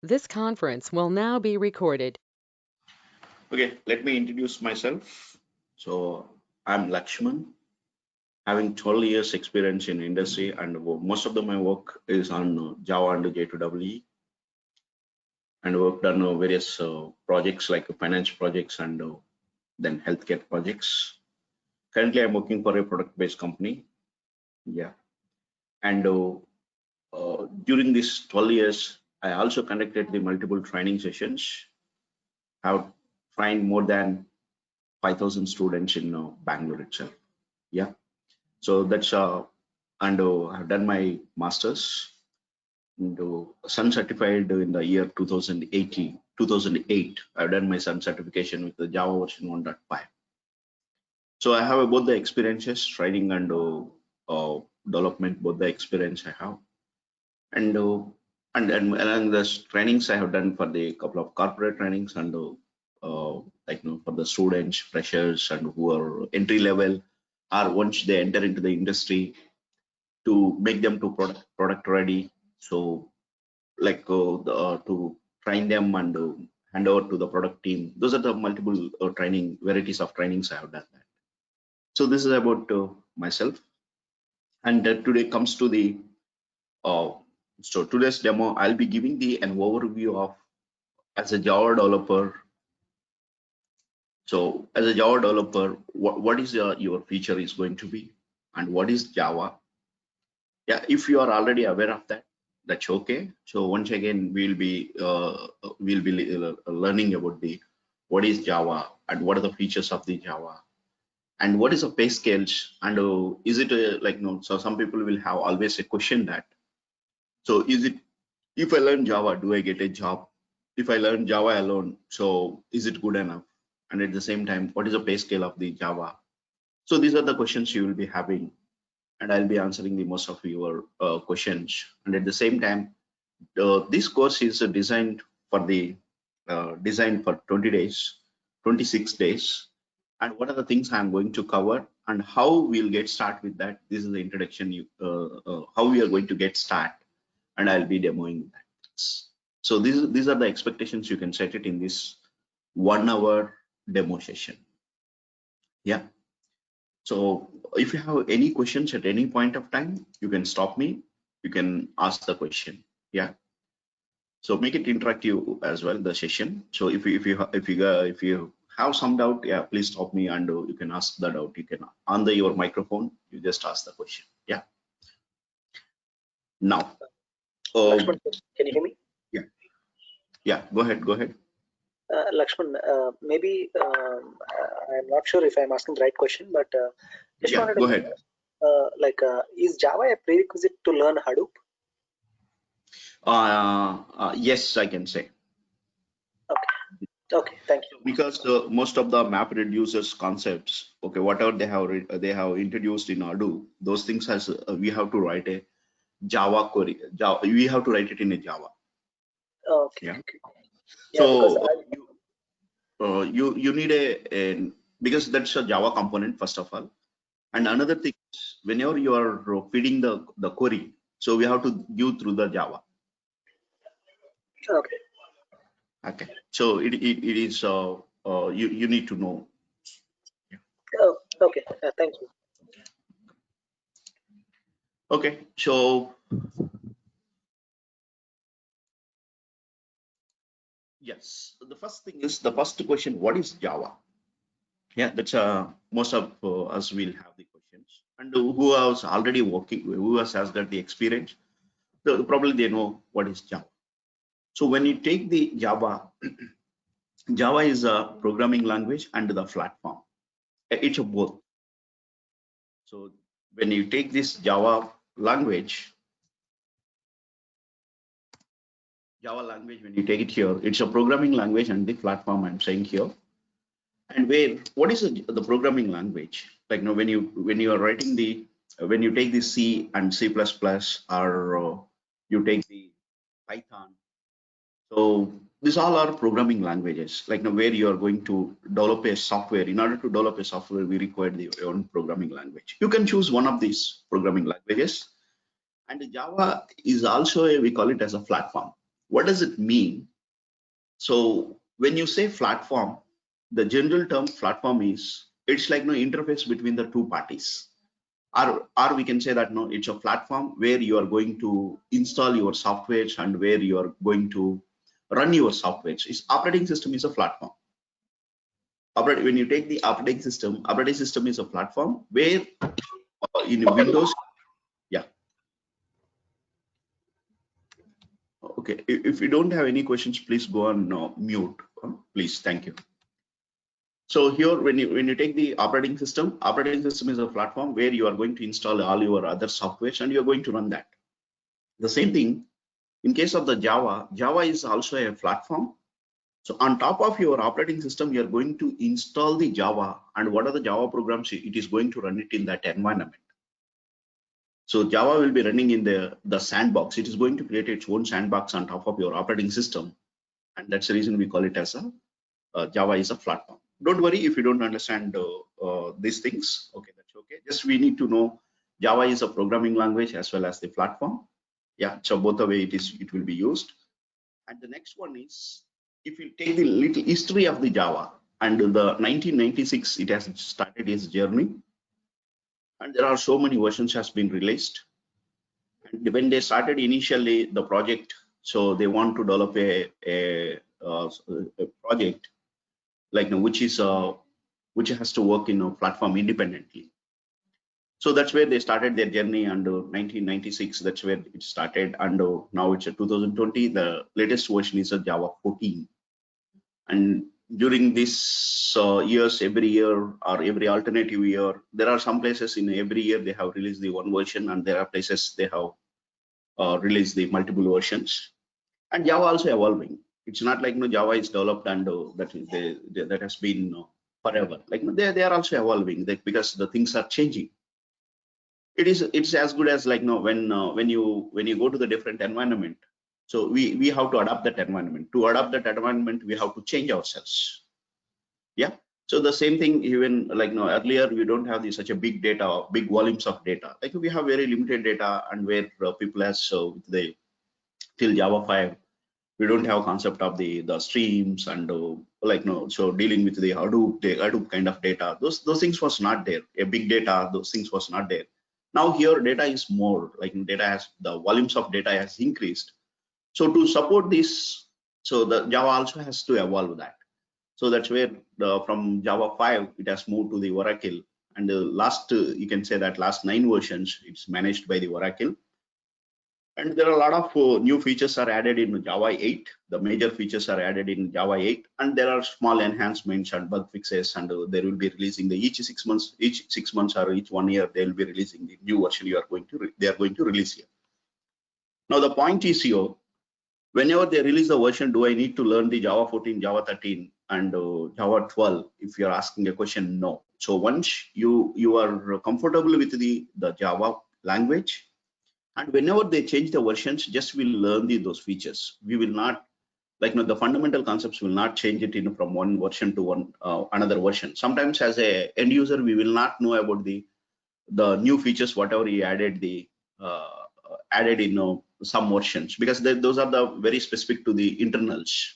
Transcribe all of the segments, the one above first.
This conference will now be recorded. Okay, let me introduce myself. So I'm Lakshman, having 12 years experience in industry, and most of my work is on Java and J2EE, and worked on various projects like finance projects and then healthcare projects. Currently, I'm working for a product-based company. Yeah, and during these 12 years, I also conducted the multiple training sessions. Have trained more than 5,000 students in Bangalore itself. Yeah. So that's and I've done my masters and Sun certified in the year 2008. I've done my Sun certification with the Java version 1.5. So I have both the experiences, training and development, both the experience I have, and and the trainings I have done for the couple of corporate trainings and like for the students, freshers, and who are entry level, or once they enter into the industry to make them to product ready. So like to train them and hand over to the product team. Those are the multiple training varieties of trainings I have done that. So this is about myself, and today comes to the uh, so today's demo. I'll be giving the an overview of as a Java developer. So as a Java developer, what is your feature is going to be, and what is Java? Yeah, if you are already aware of that, that's okay. So once again, we'll be learning about the what is Java and what are the features of the Java and what is a PayScale and is it like no? So some people will have always a question that so is it if I learn Java, do I get a job? If I learn Java alone, so is it good enough? And at the same time, what is the PayScale of the Java? So these are the questions you will be having, and I'll be answering the most of your questions. And at the same time, this course is designed for 20 days, 26 days. And what are the things I'm going to cover and how we'll get started with that? This is the introduction. How we are going to get started, and I'll be demoing that. So these are the expectations you can set it in this 1 hour demo session. Yeah. So if you have any questions at any point of time, you can stop me. You can ask the question. Yeah. So make it interactive as well, the session. So if you have some doubt, yeah, please stop me and you can ask the doubt. You can on your microphone. You just ask the question. Yeah. Now, Lakshman, can you hear me? yeah, yeah. Go ahead. Go ahead. Lakshman, maybe I'm not sure if I'm asking the right question, but just Yeah, wanted go to ahead. is Java a prerequisite to learn Hadoop? Yes, I can say. Okay, thank you. Because most of the map reducers concepts, okay, whatever they have introduced in Hadoop, those things has we have to write a Java query. Java, we have to write it in a Java. Okay. Yeah. Okay. Yeah, because So you need a because that's a Java component first of all, and another thing is whenever you are feeding the query, so we have to give through the Java. okay. Okay. So it is you need to know. Oh, okay. Thank you. Okay. So yes, the first thing is the first question, what is Java? Yeah, that's most of us will have the questions. And who was already working, who has got the experience, probably they know what is Java. So when you take the Java, Java is a programming language and the platform. It's a both. So when you take this Java language, when you take it here, it's a programming language and the platform I'm saying here. And what is the programming language? Like, when you are writing when you take the C and C++ or you take the Python, so these all are programming languages. Like, where you are going to develop a software. In order to develop a software, we require your own programming language. You can choose one of these programming languages. And Java is also we call it as a platform. What does it mean? So when you say platform, the general term platform is, it's like no interface between the two parties. Or we can say that no, it's a platform where you are going to install your softwares and where you are going to run your softwares. Its operating system is a platform. When you take the operating system is a platform where in Windows, yeah. Okay, if you don't have any questions, please go on mute. Please, thank you. So here, when you take the operating system is a platform where you are going to install all your other softwares and you are going to run that. The same thing in case of the Java is also a platform. So on top of your operating system, you are going to install the Java, and what are the Java programs? It is going to run it in that environment. So Java will be running in the sandbox. It is going to create its own sandbox on top of your operating system, and that's the reason we call it as a Java is a platform. Don't worry if you don't understand these things. Okay, that's okay. Just we need to know Java is a programming language as well as the platform. Yeah, so both the way it will be used. And the next one is, if you take the little history of the Java, and the 1996 it has started its journey, and there are so many versions has been released. And when they started initially the project, so they want to develop a project like which has to work in a platform independently. So that's where they started their journey, and 1996 that's where it started, and now it's a 2020. The latest version is a Java 14, and during this years, every year or every alternative year, there are some places in every year they have released the one version, and there are places they have released the multiple versions. And Java also evolving. It's not like Java is developed and that has been forever. Like they are also evolving, because the things are changing. It's as good as like when you go to the different environment. So we have to adapt that environment. To adapt that environment, we have to change ourselves. Yeah. So the same thing, even like earlier we don't have such a big data, big volumes of data. Like we have very limited data, and where people has till Java 5, we don't have concept of the streams and so dealing with the Hadoop kind of data. Those things was not there. A big data, those things was not there. Now here data is more, like the volumes of data has increased. So to support this, so the Java also has to evolve that. So that's where from Java 5 it has moved to the Oracle, and the last you can say that last 9 versions it's managed by the Oracle. And there are a lot of new features are added in Java 8. The major features are added in Java 8, and there are small enhancements and bug fixes, and they will be releasing each 6 months or each 1 year they will be releasing the new version they are going to release here. Now the point is here, whenever they release the version, do I need to learn the Java 14, Java 13, and Java 12? If you're asking a question, no. So once you are comfortable with the Java language, and whenever they change the versions, just we'll learn those features. We will not, like the fundamental concepts will not change it from one version to another version. Sometimes as a end user, we will not know about the new features, whatever he added added in some versions, because those are the very specific to the internals.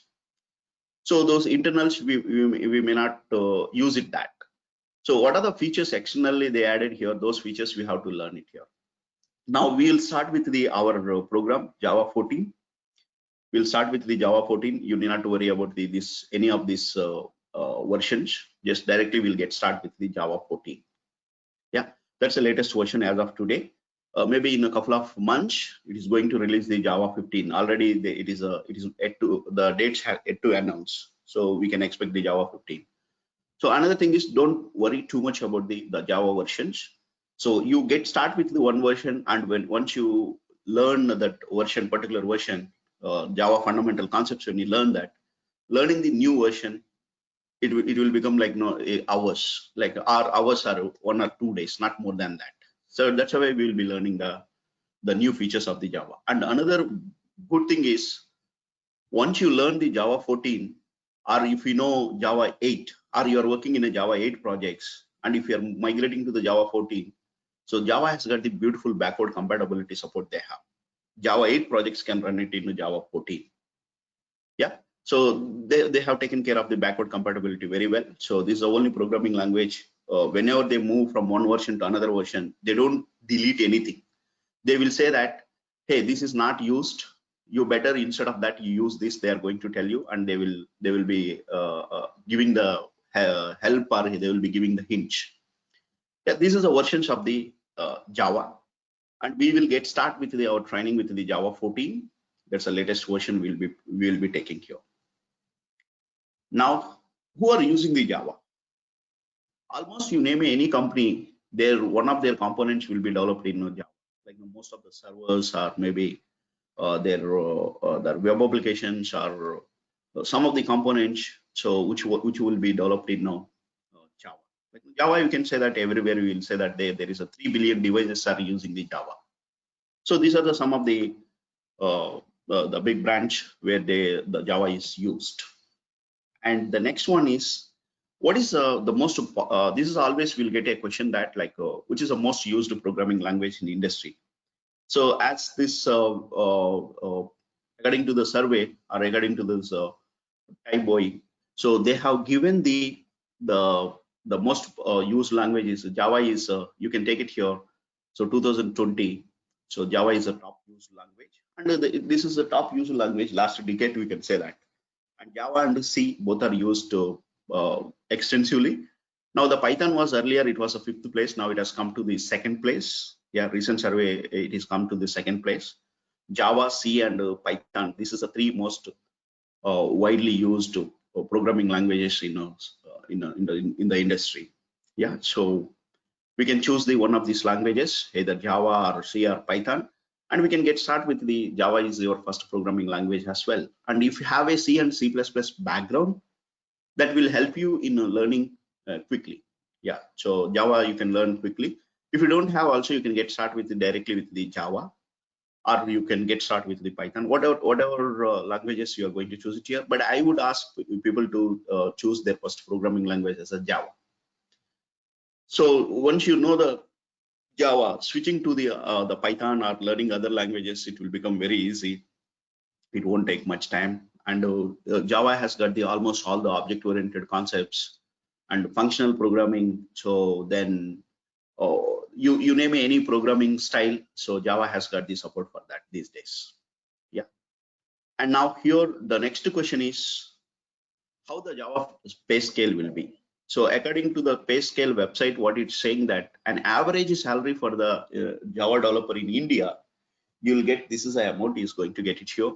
So those internals we may not use it that. So what are the features externally they added here? Those features we have to learn it here. Now we'll start with our program Java 14. We'll start with the Java 14. You need not to worry about any of these versions. Just directly we'll get started with the Java 14. Yeah, that's the latest version as of today. Maybe in a couple of months, it is going to release the Java 15. Already it is yet to, the dates have yet to announce. So we can expect the Java 15. So another thing is, don't worry too much about the Java versions. So you get start with the one version, and once you learn that particular version, Java fundamental concepts, when you learn that, learning the new version, it will become like hours. Like our hours are 1 or 2 days, not more than that. So that's why we will be learning the new features of the Java. And another good thing is, once you learn the Java 14, or if you know Java 8, or you are working in a Java 8 projects, and if you are migrating to the Java 14, so Java has got the beautiful backward compatibility support they have. Java 8 projects can run it into Java 14. Yeah. So they have taken care of the backward compatibility very well. So this is the only programming language. Whenever they move from one version to another version, they don't delete anything. They will say that, hey, this is not used. You better, instead of that, you use this. They are going to tell you, and they will be giving the help, or they will be giving the hint. Yeah, this is the versions of the Java, and we will get start with our training with the Java 14. That's the latest version we will be taking here. Now, who are using the Java? Almost you name any company, one of their components will be developed in Java. Like most of the servers, or maybe their web applications, or some of the components, so which will be developed in Java. Like Java, you can say that everywhere we will say that there is a 3 billion devices are using the Java. So these are some of the big branch where the Java is used. And the next one is, what is the most, this is always we'll get a question that like, which is the most used programming language in the industry. So as this, regarding to the survey, or regarding to this type boy, so they have given the most used language is Java is, you can take it here. So 2020, so Java is a top used language. And this is the top used language last decade, we can say that. And Java and C both are used extensively. Now the Python was earlier, it was a 5th place. Now it has come to the 2nd place. Yeah, recent survey, it has come to the 2nd place. Java, C, and Python. This is the 3 most widely used programming languages in the industry. Yeah, so we can choose the one of these languages, either Java or C or Python, and we can get started with the Java is your first programming language as well. And if you have a C and C++ background, that will help you in learning quickly. Yeah, so Java you can learn quickly. If you don't have, also you can get started with directly with the Java, or you can get started with the Python, whatever languages you are going to choose it here. But I would ask people to choose their first programming language as a Java. So once you know the Java, switching to the Python or learning other languages, it will become very easy. It won't take much time. And Java has got almost all the object-oriented concepts and functional programming. So then you name any programming style, so Java has got the support for that these days. Yeah. And now here the next question is how the Java PayScale will be. So according to the PayScale website, what it's saying that an average salary for the Java developer in India, you'll get, this is the amount is going to get it here.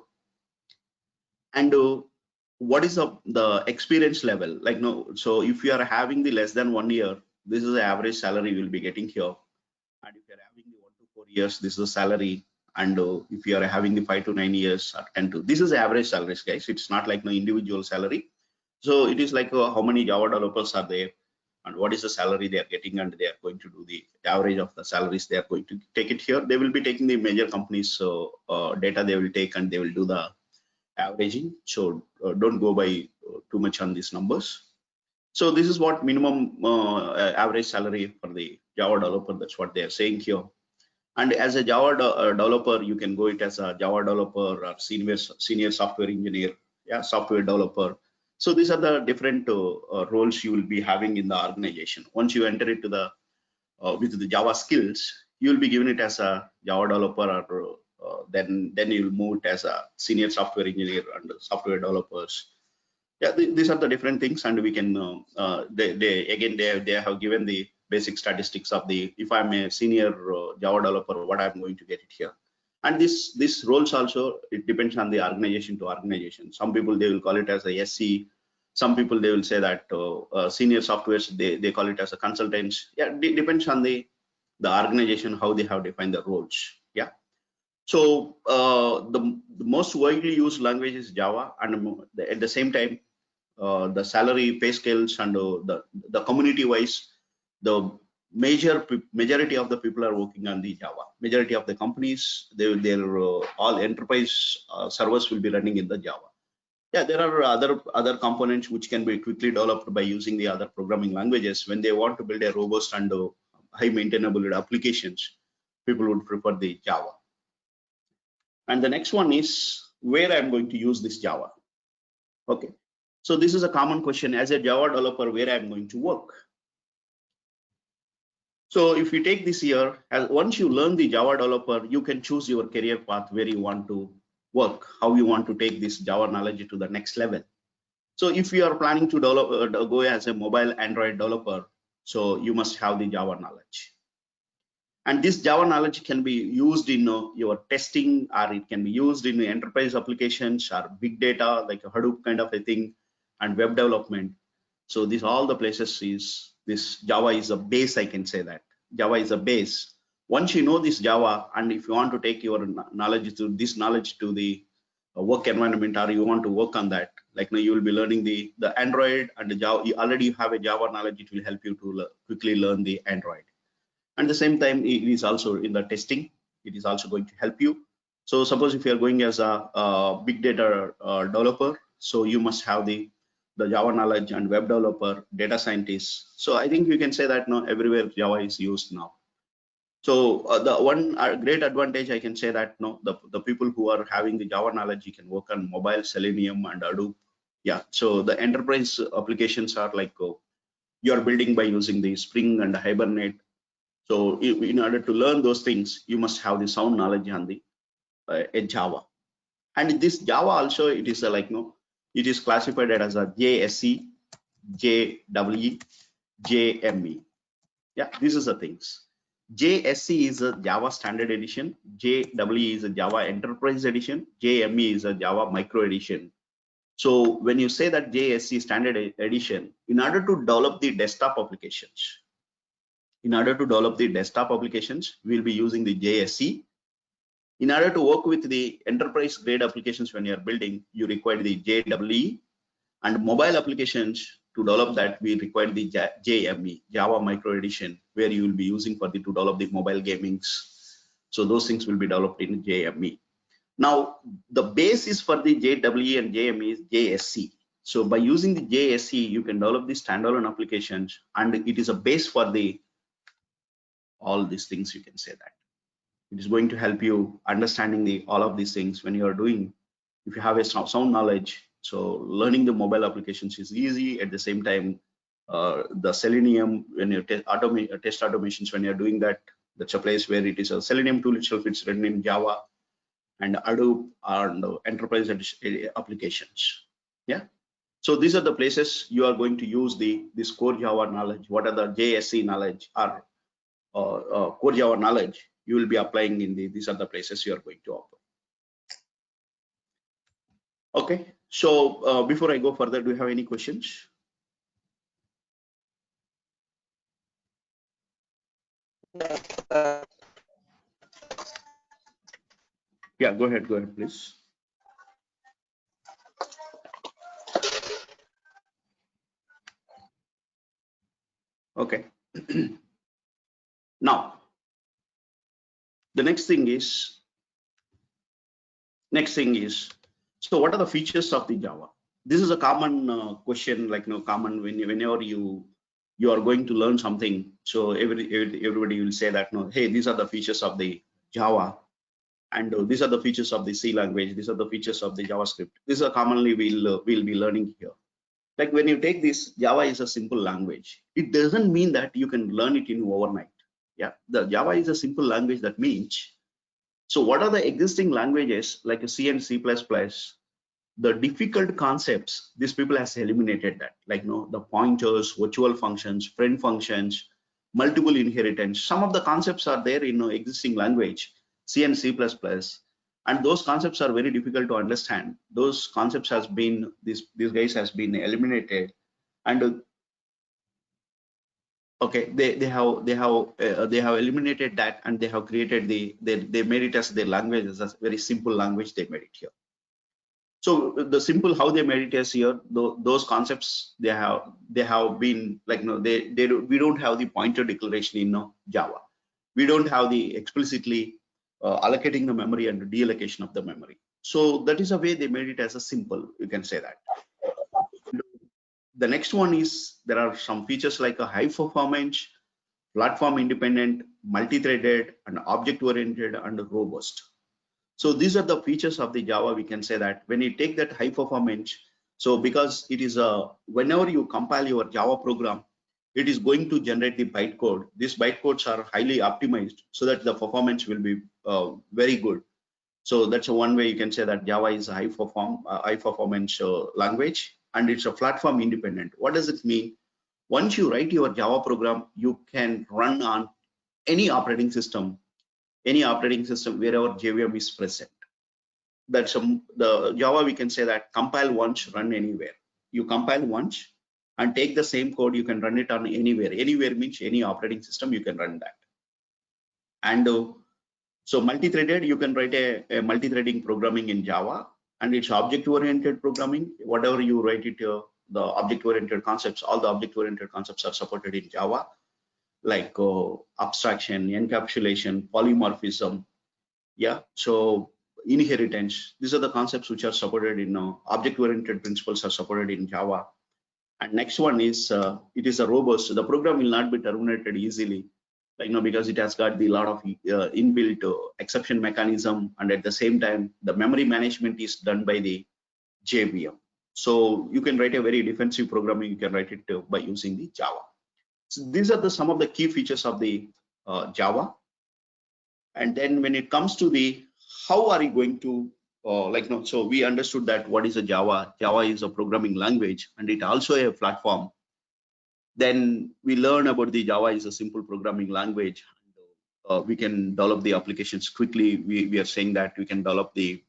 And what is the experience level? Like, no, so if you are having the less than 1 year, this is the average salary you'll be getting here. And if you're having the 1 to 4 years, this is the salary. And if you are having the 5 to 9 years or 10 to, this is the average salaries, guys. It's not like no individual salary. So it is like how many Java developers are there, and what is the salary they are getting, and they are going to do the average of the salaries. They are going to take it here. They will be taking the major companies data they will take, and they will do the averaging. So don't go by too much on these numbers. So this is what minimum average salary for the Java developer. That's what they are saying here. And as a Java developer, you can go it as a Java developer or senior software engineer, yeah, software developer. So these are the different roles you will be having in the organization. Once you enter into the with the Java skills, you will be given it as a Java developer, or then you will move it as a senior software engineer and software developers. Yeah, these are the different things, and we can they have given the basic statistics of the, if I'm a senior Java developer, what I'm going to get it here. And this roles also, it depends on the organization to organization. Some people they will call it as a SC. Some people they will say that senior softwares they call it as a consultants. Yeah, depends on the organization how they have defined the roles. Yeah. So the most widely used language is Java, and at the same time, the salary pay scales and the community wise, the majority of the people are working on the Java. Majority of the companies, they're all enterprise servers will be running in the Java. Yeah, there are other components which can be quickly developed by using the other programming languages. When they want to build a robust and high maintainable applications, people would prefer the Java. And the next one is where I'm going to use this Java. Okay, so this is a common question as a Java developer, where I'm going to work. So if you take this year, as once you learn the Java developer, you can choose your career path where you want to work, how you want to take this Java knowledge to the next level. So if you are planning to develop, go as a mobile Android developer, so you must have the Java knowledge. And this Java knowledge can be used in your testing, or it can be used in enterprise applications or big data, like a Hadoop kind of a thing, and web development. So these all the places is this Java is a base, I can say that. Java is a base. Once you know this Java, and if you want to take your knowledge to this knowledge to the work environment, or you want to work on that, like now you will be learning the Android and the Java. You already have a Java knowledge, it will help you to quickly learn the Android. At the same time, it is also in the testing, it is also going to help you. So suppose if you are going as a big data developer, so you must have the Java knowledge, and web developer, data scientist. So I think you can say that now everywhere Java is used now. So the one great advantage I can say that no, the people who are having the Java knowledge, you can work on mobile, Selenium, and Hadoop. Yeah, so the enterprise applications are like you are building by using the Spring and Hibernate. So in order to learn those things, you must have the sound knowledge on the Java. And this Java also, it is like no, it is classified as a JSE, JWE, JME. Yeah, these are the things. JSE is a Java Standard Edition, JWE is a Java Enterprise Edition, JME is a Java Micro Edition. So when you say that JSE Standard Edition, in order to develop the desktop applications, we'll be using the JSE. In order to work with the enterprise grade applications when you are building, you require the JWE, and mobile applications to develop that we require the JME, Java Micro Edition, where you will be using for to develop the mobile gamings. So those things will be developed in JME. Now the basis for the JWE and JME is JSE. So by using the JSE, you can develop the standalone applications, and it is a base for the all these things. You can say that it is going to help you understanding the all of these things when you are doing. If you have a sound knowledge, so learning the mobile applications is easy. At the same time, the Selenium, when you test automations, when you're doing that, that's a place where it is a Selenium tool itself, it's written in Java, and Hadoop and enterprise applications. Yeah. So these are the places you are going to use this core Java knowledge. What are the JSE knowledge or core Java knowledge you will be applying in these are the places you are going to apply. Okay, so before I go further, do you have any questions? Yeah, go ahead, please. Okay. Now, the next thing is, so what are the features of the Java? This is a common question, like common whenever you are going to learn something. So everybody will say that no, hey, these are the features of the Java, and these are the features of the C language. These are the features of the JavaScript. These are commonly we'll be learning here. Like when you take this, Java is a simple language. It doesn't mean that you can learn it in overnight. Yeah, the Java is a simple language. That means, so what are the existing languages like a C and C++? The difficult concepts, these people has eliminated that, like the pointers, virtual functions, friend functions, multiple inheritance. Some of the concepts are there in existing language, C and C++, and those concepts are very difficult to understand. Those concepts has been these guys has been eliminated, and okay, they have eliminated that, and they have created they made it as their language, as a very simple language. They made it here. So the simple how they made it as here, those concepts they have been like we don't have the pointer declaration in Java. We don't have the explicitly allocating the memory and the deallocation of the memory. So that is a way they made it as a simple. You can say that. The next one is there are some features like a high performance, platform independent, multi-threaded, and object oriented, and robust. So these are the features of the Java. We can say that when you take that high performance, So because it is whenever you compile your Java program, it is going to generate the bytecode. These bytecodes are highly optimized so that the performance will be very good. So that's one way you can say that Java is a high performance language, and it's a platform independent. What does it mean? Once you write your Java program, you can run on any operating system wherever JVM is present. That's the Java, we can say that compile once, run anywhere. You compile once and take the same code, you can run it on anywhere. Anywhere means any operating system, you can run that. And so multi-threaded, you can write a multi-threading programming in Java, and it's object-oriented programming. Whatever you write it, the object-oriented concepts, all the object-oriented concepts are supported in Java, like abstraction, encapsulation, polymorphism. Yeah, so inheritance. These are the concepts which are supported in object-oriented principles are supported in Java. And next one is it is a robust. The program will not be terminated easily, like because it has got the lot of inbuilt exception mechanism, and at the same time the memory management is done by the JVM. So you can write a very defensive programming. You can write it by using the Java. So these are some of the key features of the Java. And then when it comes to the how are you going to so we understood that what is a Java. Java is a programming language, and it also a platform. Then we learn about the Java is a simple programming language. We can develop the applications quickly. We are saying that we can develop the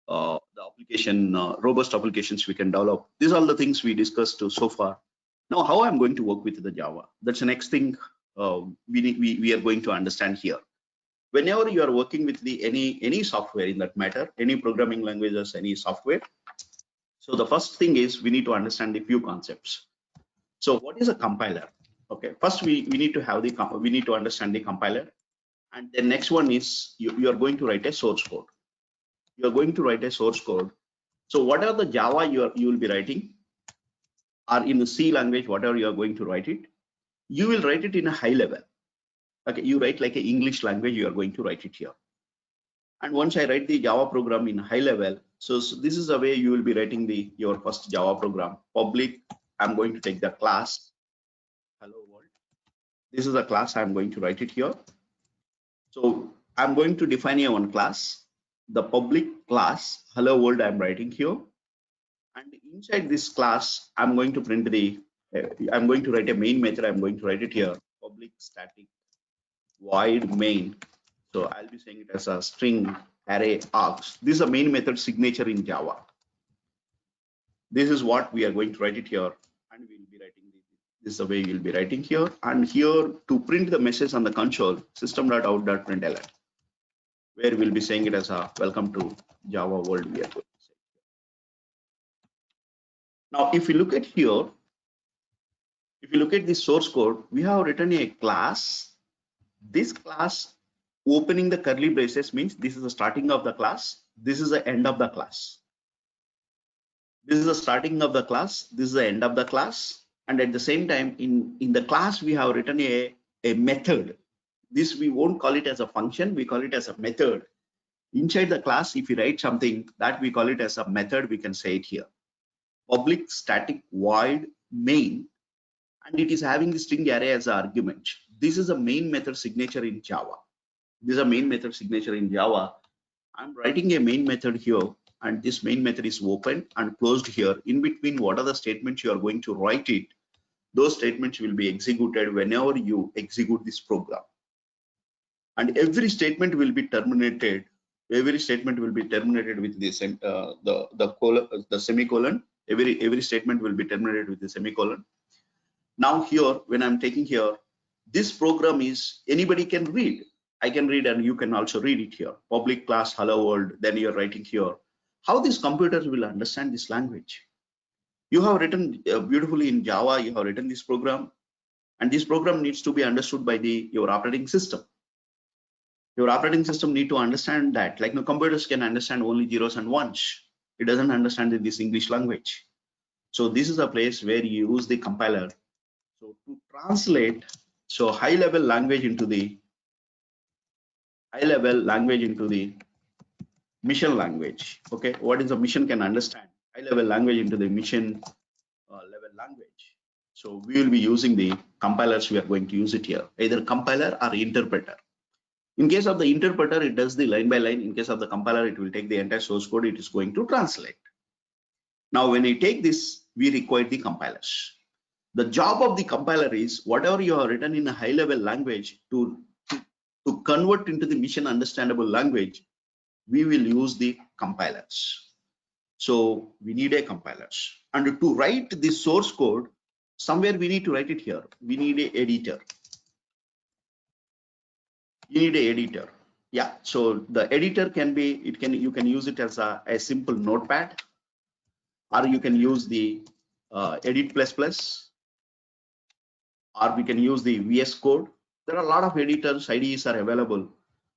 application, robust applications we can develop. These are all the things we discussed so far. Now, how I'm going to work with the Java? That's the next thing we are going to understand here. Whenever you are working with the any software in that matter, any programming languages, any software. So the first thing is we need to understand a few concepts. So what is a compiler? Okay, first we need to have we need to understand the compiler, and the next one is you are going to write a source code. You are going to write a source code. So whatever the Java you will be writing, or in the C language, whatever you are going to write it, you will write it in a high level. Okay, you write like an English language, you are going to write it here. And once I write the Java program in high level, so this is the way you will be writing your first Java program. Public, I'm going to take the class hello world. This is the class I'm going to write it here. So I'm going to define a one class, the public class hello world I'm writing here, and inside this class I'm going to print I'm going to write a main method. I'm going to write it here, public static void main. So I'll be saying it as a string array args. This is a main method signature in Java. This is what we are going to write it here, and we'll be writing this is the way we'll be writing here. And here to print the message on the console, system.out.println, where we'll be saying it as a welcome to Java world. We are going to say. Now, if you look at here, if you look at this source code, we have written a class. This class opening the curly braces means this is the starting of the class. This is the end of the class. This is the starting of the class. This is the end of the class. And at the same time, in the class, we have written a method. This we won't call it as a function. We call it as a method. Inside the class, if you write something that we call it as a method, we can say it here. Public static void main, and it is having the string array as an argument. This is a main method signature in Java. This is a main method signature in Java. I'm writing a main method here, and this main method is open and closed here. In between, what are the statements you are going to write it? Those statements will be executed whenever you execute this program. And every statement will be terminated. Every statement will be terminated with this the semicolon. Every statement will be terminated with the semicolon. Now here, when I'm taking here, this program is anybody can read. I can read, and you can also read it here. Public class hello world. Then you're writing here. How these computers will understand this language? You have written beautifully in Java. You have written this program, and this program needs to be understood by your operating system. Your operating system need to understand that. Like computers can understand only zeros and ones. It doesn't understand this English language. So this is a place where you use the compiler. So to translate, so high level language into the mission language. Okay, what is the mission can understand? high level language into the mission level language. So we will be using the compilers. We are going to use it here, either compiler or interpreter. In case of the interpreter, it does the line by line. In case of the compiler, it will take the entire source code. It is going to translate. Now, when I take this, we require the compilers. The job of the compiler is whatever you have written in a high level language to convert into the mission understandable language, we will use the compilers. So we need a compilers. And to write the source code, somewhere we need to write it here. We need a editor. You need a editor. Yeah, so the editor can be, you can use it as a simple notepad, or you can use the edit++, or we can use the VS Code. There are a lot of editors, IDEs are available,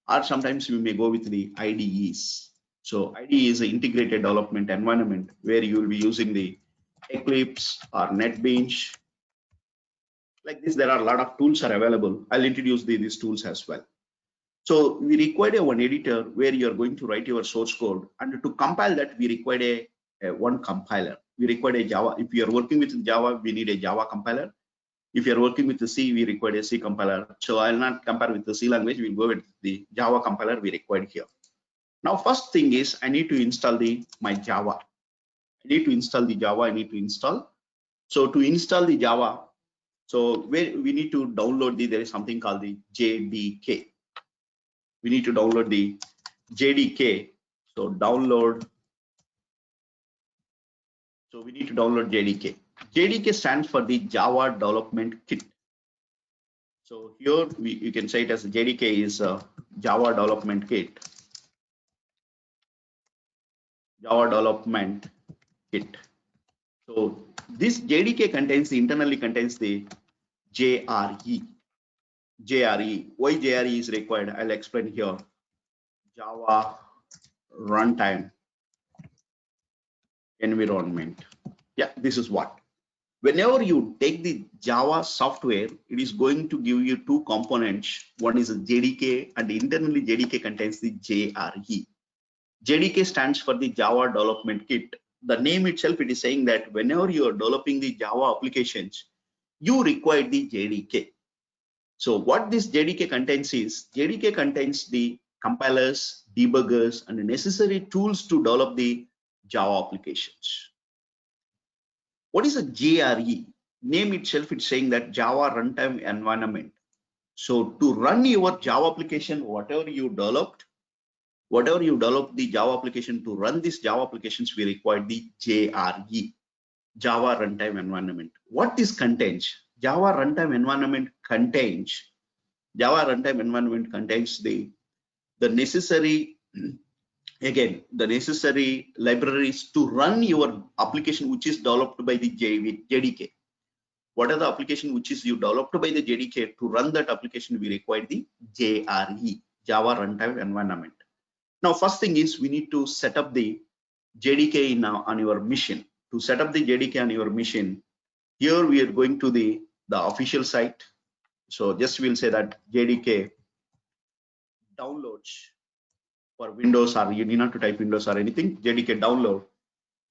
or sometimes we may go with the IDEs. So IDE is an integrated development environment where you will be using the Eclipse or NetBeans. Like this, there are a lot of tools are available. I'll introduce these tools as well. So we require one editor where you're going to write your source code, and to compile that, we require one compiler. We require a Java. If you are working with Java, we need a Java compiler. If you're working with the C, we require a C compiler. So I'll not compare with the C language. We'll go with the Java compiler we required here. Now, first thing is I need to install my Java. I need to install the Java. I need to install. So to install the Java, so where we need to download there is something called the JDK. We need to download the JDK. So we need to download JDK. JDK stands for the Java Development Kit. So here you can say it as JDK is Java Development Kit. Java Development Kit. So this JDK internally contains the JRE. JRE. Why JRE is required? I'll explain here. Java Runtime Environment. Yeah, this is what. Whenever you take the Java software, it is going to give you two components. One is a JDK, and internally JDK contains the JRE. JDK stands for the Java Development Kit. The name itself, it is saying that whenever you are developing the Java applications, you require the JDK. So what this JDK contains is, JDK contains the compilers, debuggers, and the necessary tools to develop the Java applications. What is a JRE? Name itself, it's saying that Java Runtime Environment. So to run your Java application, whatever you develop the Java application, to run these Java applications, we require the JRE, Java Runtime Environment. What this contains? Java Runtime Environment contains the necessary, again, the necessary libraries to run your application which is developed by the JDK. What are the application which is you developed by the JDK? To run that application, we require the JRE, Java Runtime Environment. Now, first thing is we need to set up the JDK on your machine. To set up the JDK on your machine, here we are going to the official site. So just we'll say that JDK downloads for Windows, or you need not to type Windows or anything. JDK download.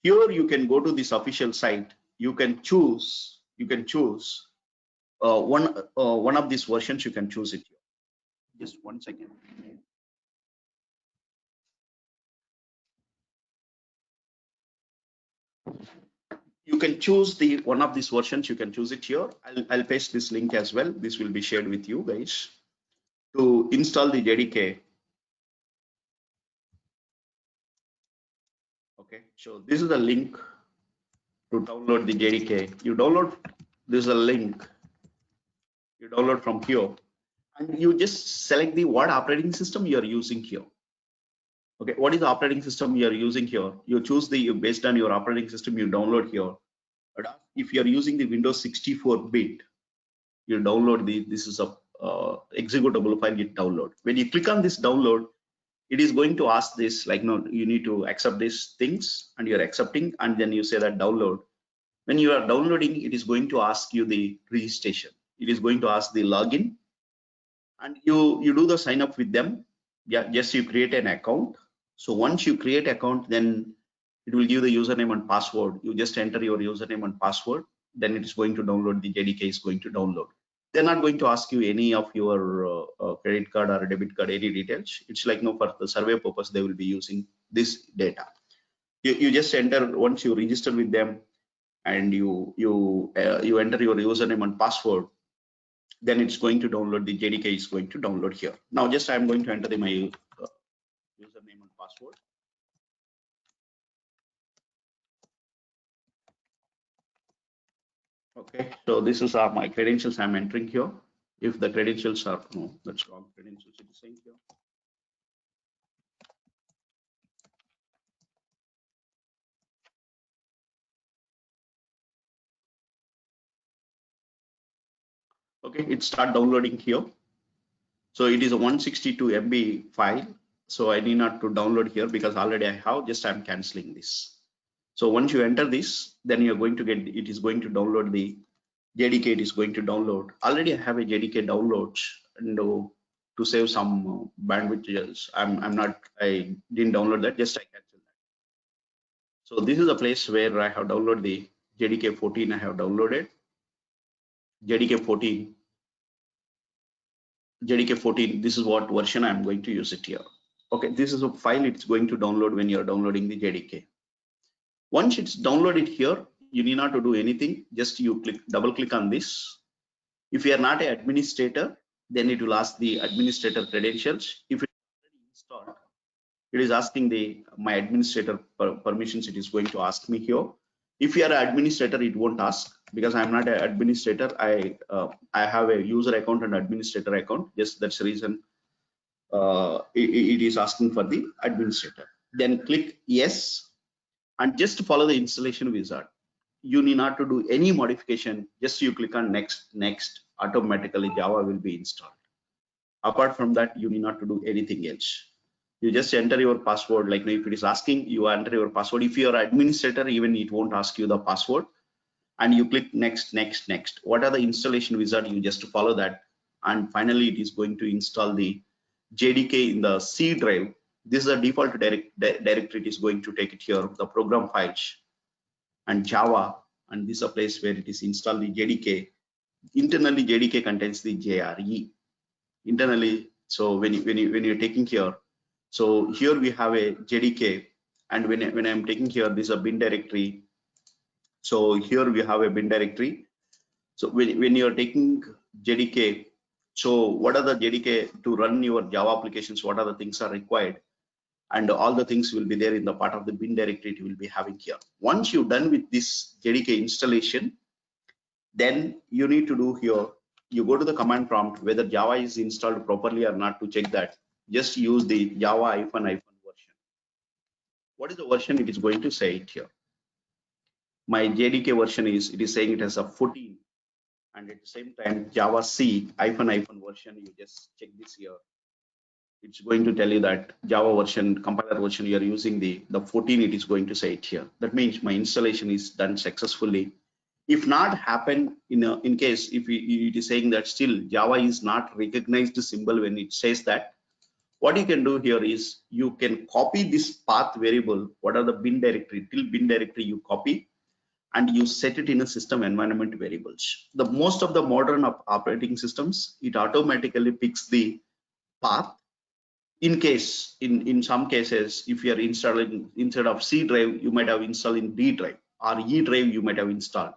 Here you can go to this official site. You can choose one of these versions. You can choose it here. Just 1 second. You can choose one of these versions. You can choose it here. I'll paste this link as well. This will be shared with you guys. To install the JDK. Okay, so this is the link to download the JDK. You download, this is a link. You download from here, and you just select what operating system you are using here. Okay, what is the operating system you are using here? You choose based on your operating system, you download here. But if you are using the Windows 64-bit, you download this is a executable file, you download. When you click on this download, it is going to ask this, like, no, you need to accept these things, and you're accepting, and then you say that download. When you are downloading, it is going to ask you the registration. It is going to ask the login, and you do the sign up with them. Yeah, just you create an account. So once you create account, then It will give the username and password. You just enter your username and password. Then it is going to download. The JDK is going to download. They're not going to ask you any of your credit card or debit card, any details. It's like, no, for the survey purpose, they will be using this data. You just enter once you register with them, and you enter your username and password. Then it's going to download. The JDK is going to download here. Now, just I'm going to enter my username and password. Okay, so this is my credentials I'm entering here. If the credentials are, no, that's wrong credentials, it is saying here. Okay, it start downloading here. So it is a 162 MB file. So I need not to download here because already I have, just I'm canceling this. So once you enter this, then you're going to get, it is going to download the JDK, it is going to download. Already I have a JDK download, and to save some bandwidth, I didn't download that, just I cancelled that. So this is a place where I have downloaded the JDK 14. I have downloaded JDK 14. JDK 14. This is what version I'm going to use it here. Okay, this is a file it's going to download when you're downloading the JDK. Once it's downloaded here, you need not to do anything. Just you double click on this. If you are not an administrator, then it will ask the administrator credentials. If it's already installed, it is asking my administrator permissions. It is going to ask me here. If you are an administrator, it won't ask because I'm not an administrator. I have a user account and administrator account. Just that's the reason it is asking for the administrator. Then click yes, and just follow the installation wizard. You need not to do any modification. Just you click on next. Automatically Java will be installed. Apart from that, you need not to do anything else. You just enter your password. Like if it is asking, you enter your password. If you are administrator, even it won't ask you the password. And you click next. What are the installation wizard? You just follow that. And finally, it is going to install the JDK in the C drive. This is a default directory. It is going to take it here, the program files and Java. And this is a place where it is installed the JDK. Internally, JDK contains the JRE. Internally, so when you're taking here, so here we have a JDK, and when I'm taking here, this is a bin directory. So here we have a bin directory. So when you're taking JDK, so what are the JDK to run your Java applications? What are the things are required? And all the things will be there in the part of the bin directory you will be having here. Once you're done with this JDK installation, then you need to do here, you go to the command prompt, whether Java is installed properly or not. To check that, just use the Java -" version. What is the version? It is going to say it here. My JDK version is, it is saying it has a 14, and at the same time Java C -" version, you just check this here. It's going to tell you that Java version, compiler version, you are using the 14, it is going to say it here. That means my installation is done successfully. If not happen, in case if it is saying that still Java is not recognized symbol when it says that, what you can do here is you can copy this path variable. What are the bin directory? Till bin directory you copy, and you set it in a system environment variables. The most of the modern operating systems, it automatically picks the path. In case, in some cases, if you are installing, instead of C drive, you might have installed in D drive, or E drive you might have installed.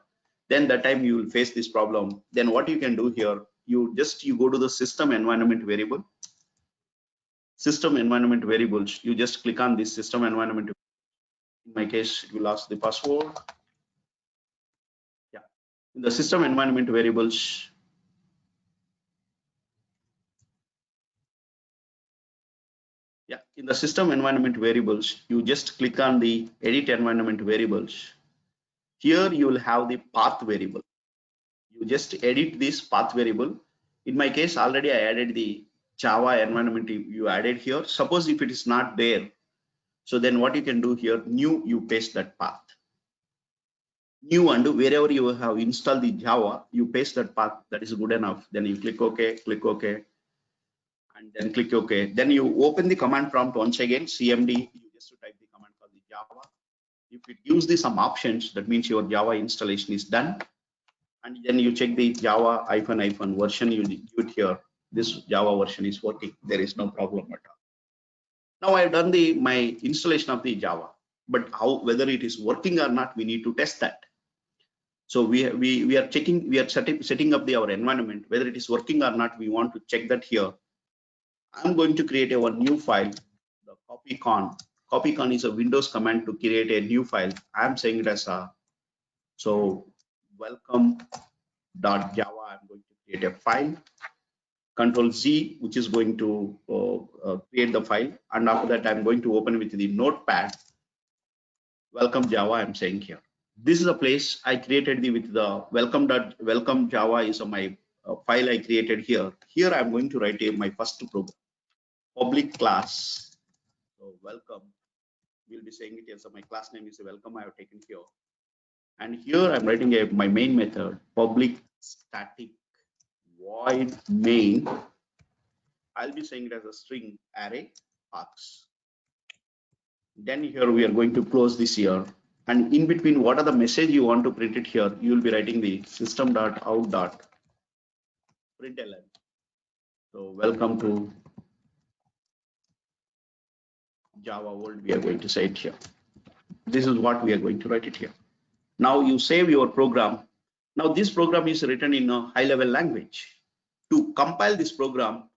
Then that time you will face this problem. Then what you can do here, you go to the system environment variable. System environment variables, you just click on this system environment. In my case, it will ask the password. Yeah, in the system environment variables, yeah, in the system environment variables, you just click on the edit environment variables. Here you will have the path variable. You just edit this path variable. In my case, already I added the Java environment you added here. Suppose if it is not there, so then what you can do here, new, you paste that path. New, and wherever you have installed the Java, you paste that path. That is good enough. Then you click OK, and then click OK. Then you open the command prompt once again, CMD. You just type the command for the Java. If it gives the some options, that means your Java installation is done. And then you check the Java -- version, you give it here. This Java version is working. There is no problem at all. Now I've done my installation of the Java, but whether it is working or not, we need to test that. So we are checking, we are setting up our environment, whether it is working or not. We want to check that here. I'm going to create a new file, the copycon. Copycon is a Windows command to create a new file. I'm saying it as welcome.java. I'm going to create a file. Control Z, which is going to create the file, and after that I'm going to open with the notepad. Welcome Java, I'm saying here. This is a place I created with the welcome Java is my file I created here. Here I'm going to write my first program, public class. So welcome, we'll be saying it as my class name is welcome. I have taken here, and here I'm writing my main method, public static void main. I'll be saying it as a string array args. Then here we are going to close this here, and in between, what are the message you want to print it here? You will be writing the system.out.println. So welcome to Java world. We are going to say it here. This is what we are going to write it here. Now you save your program. Now this program is written in a high-level language. To compile this program,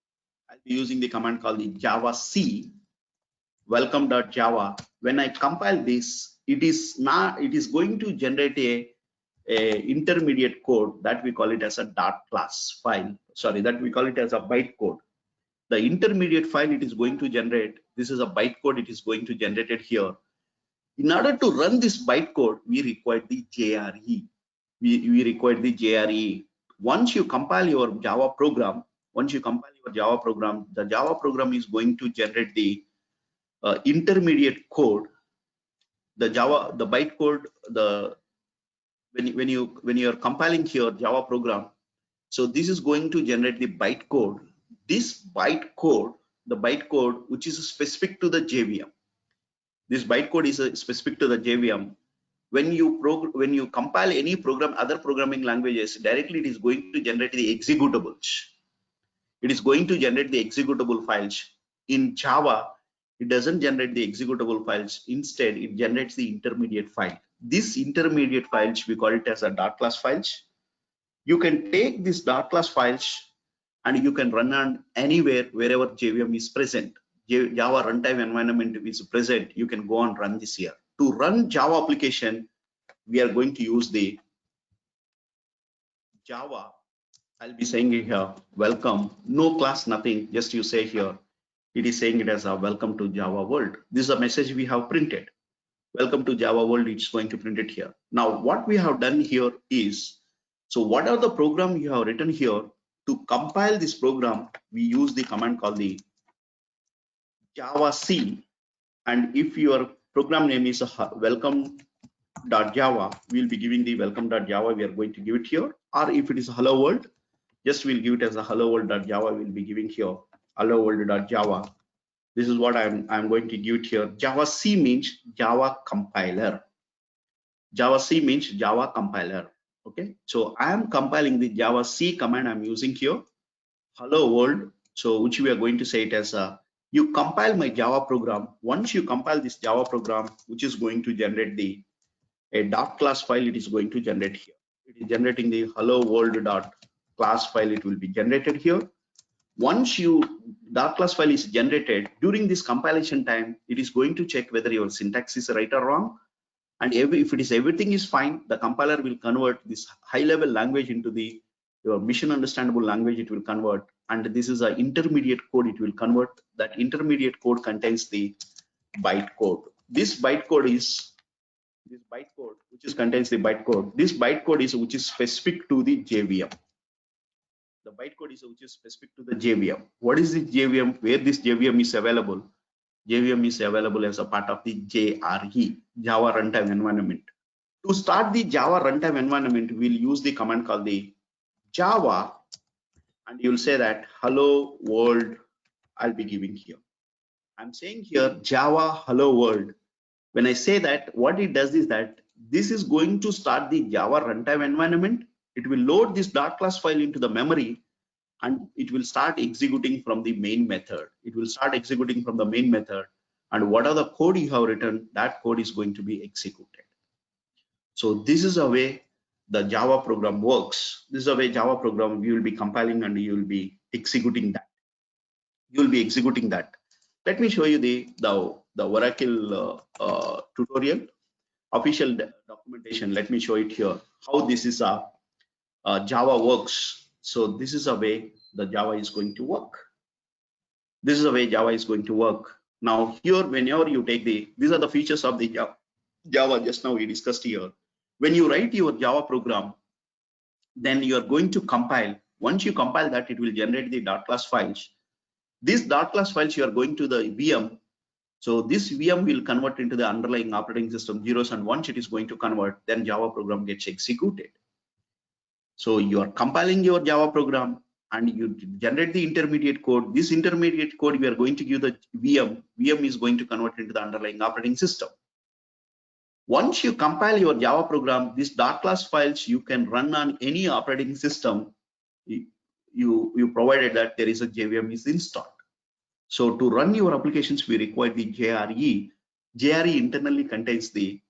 I'll be using the command called the Java C. Welcome.java. When I compile this, it is going to generate a intermediate code that we call it as a dot class file. Sorry, that we call it as a bytecode. The intermediate file it is going to generate, this is a bytecode it is going to generate it here. In order to run this bytecode, we require the JRE. We require the JRE. Once you compile your Java program, the Java program is going to generate the intermediate code, the bytecode, when you are compiling here Java program. So this is going to generate the bytecode. This bytecode, the bytecode which is specific to the JVM. This bytecode is specific to the JVM. When you compile any program, other programming languages, directly it is going to generate the executables. It is going to generate the executable files. In Java, it doesn't generate the executable files. Instead, it generates the intermediate file. This intermediate files, we call it as a dot class files. You can take these dot class files and you can run on anywhere, wherever JVM is present. Java runtime environment is present. You can go and run this here. To run Java application, we are going to use the Java. I'll be saying it here, welcome, no class, nothing, just you say here, it is saying it as a welcome to Java world. This is a message we have printed. Welcome to Java world, it's going to print it here. Now, what we have done here is, so what are the program you have written here? To compile this program, we use the command called the Java C. And if your program name is welcome.java, we'll be giving the welcome.java, we are going to give it here. Or if it is hello world, just we'll give it as a hello world.java, we'll be giving here hello world.java. This is what I'm going to give it here. Java C means Java compiler. Java C means Java compiler. Okay, so I am compiling the Java C command I'm using here, hello world. So which we are going to say it as you compile my Java program. Once you compile this Java program, which is going to generate a dot class file, it is going to generate here. It is generating the hello world dot class file. It will be generated here. Once dot class file is generated, during this compilation time, it is going to check whether your syntax is right or wrong. And if it is everything is fine, the compiler will convert this high level language into your mission understandable language. It will convert, and this is an intermediate code. It will convert. That intermediate code contains the bytecode. This bytecode, which contains the bytecode. This bytecode is which is specific to the JVM. The bytecode is which is specific to the JVM. What is the JVM? Where this JVM is available? JVM is available as a part of the JRE, Java Runtime Environment. To start the Java Runtime Environment, we'll use the command called the Java, and you'll say that hello world. I'll be giving here. I'm saying here Java hello world. When I say that, what it does is that this is going to start the Java runtime environment. It will load this .class file into the memory, and it will start executing from the main method. It will start executing from the main method, and whatever the code you have written, that code is going to be executed. So this is a way the Java program works. This is a way Java program you will be compiling and you will be executing that. You will be executing that. Let me show you the Oracle tutorial, official documentation. Let me show it here. How this is a Java works. So this is a way the Java is going to work. This is the way Java is going to work. Now here, whenever you take these are the features of the Java just now we discussed here. When you write your Java program, then you are going to compile. Once you compile that, it will generate the .class files. These .class files you are going to the VM. So this VM will convert into the underlying operating system zeros, and once it is going to convert, then Java program gets executed. So you are compiling your Java program and you generate the intermediate code. This intermediate code we are going to give the VM. VM is going to convert into the underlying operating system. Once you compile your Java program, these .class files you can run on any operating system. You provided that there is a JVM is installed. So to run your applications, we require the JRE. JRE internally contains the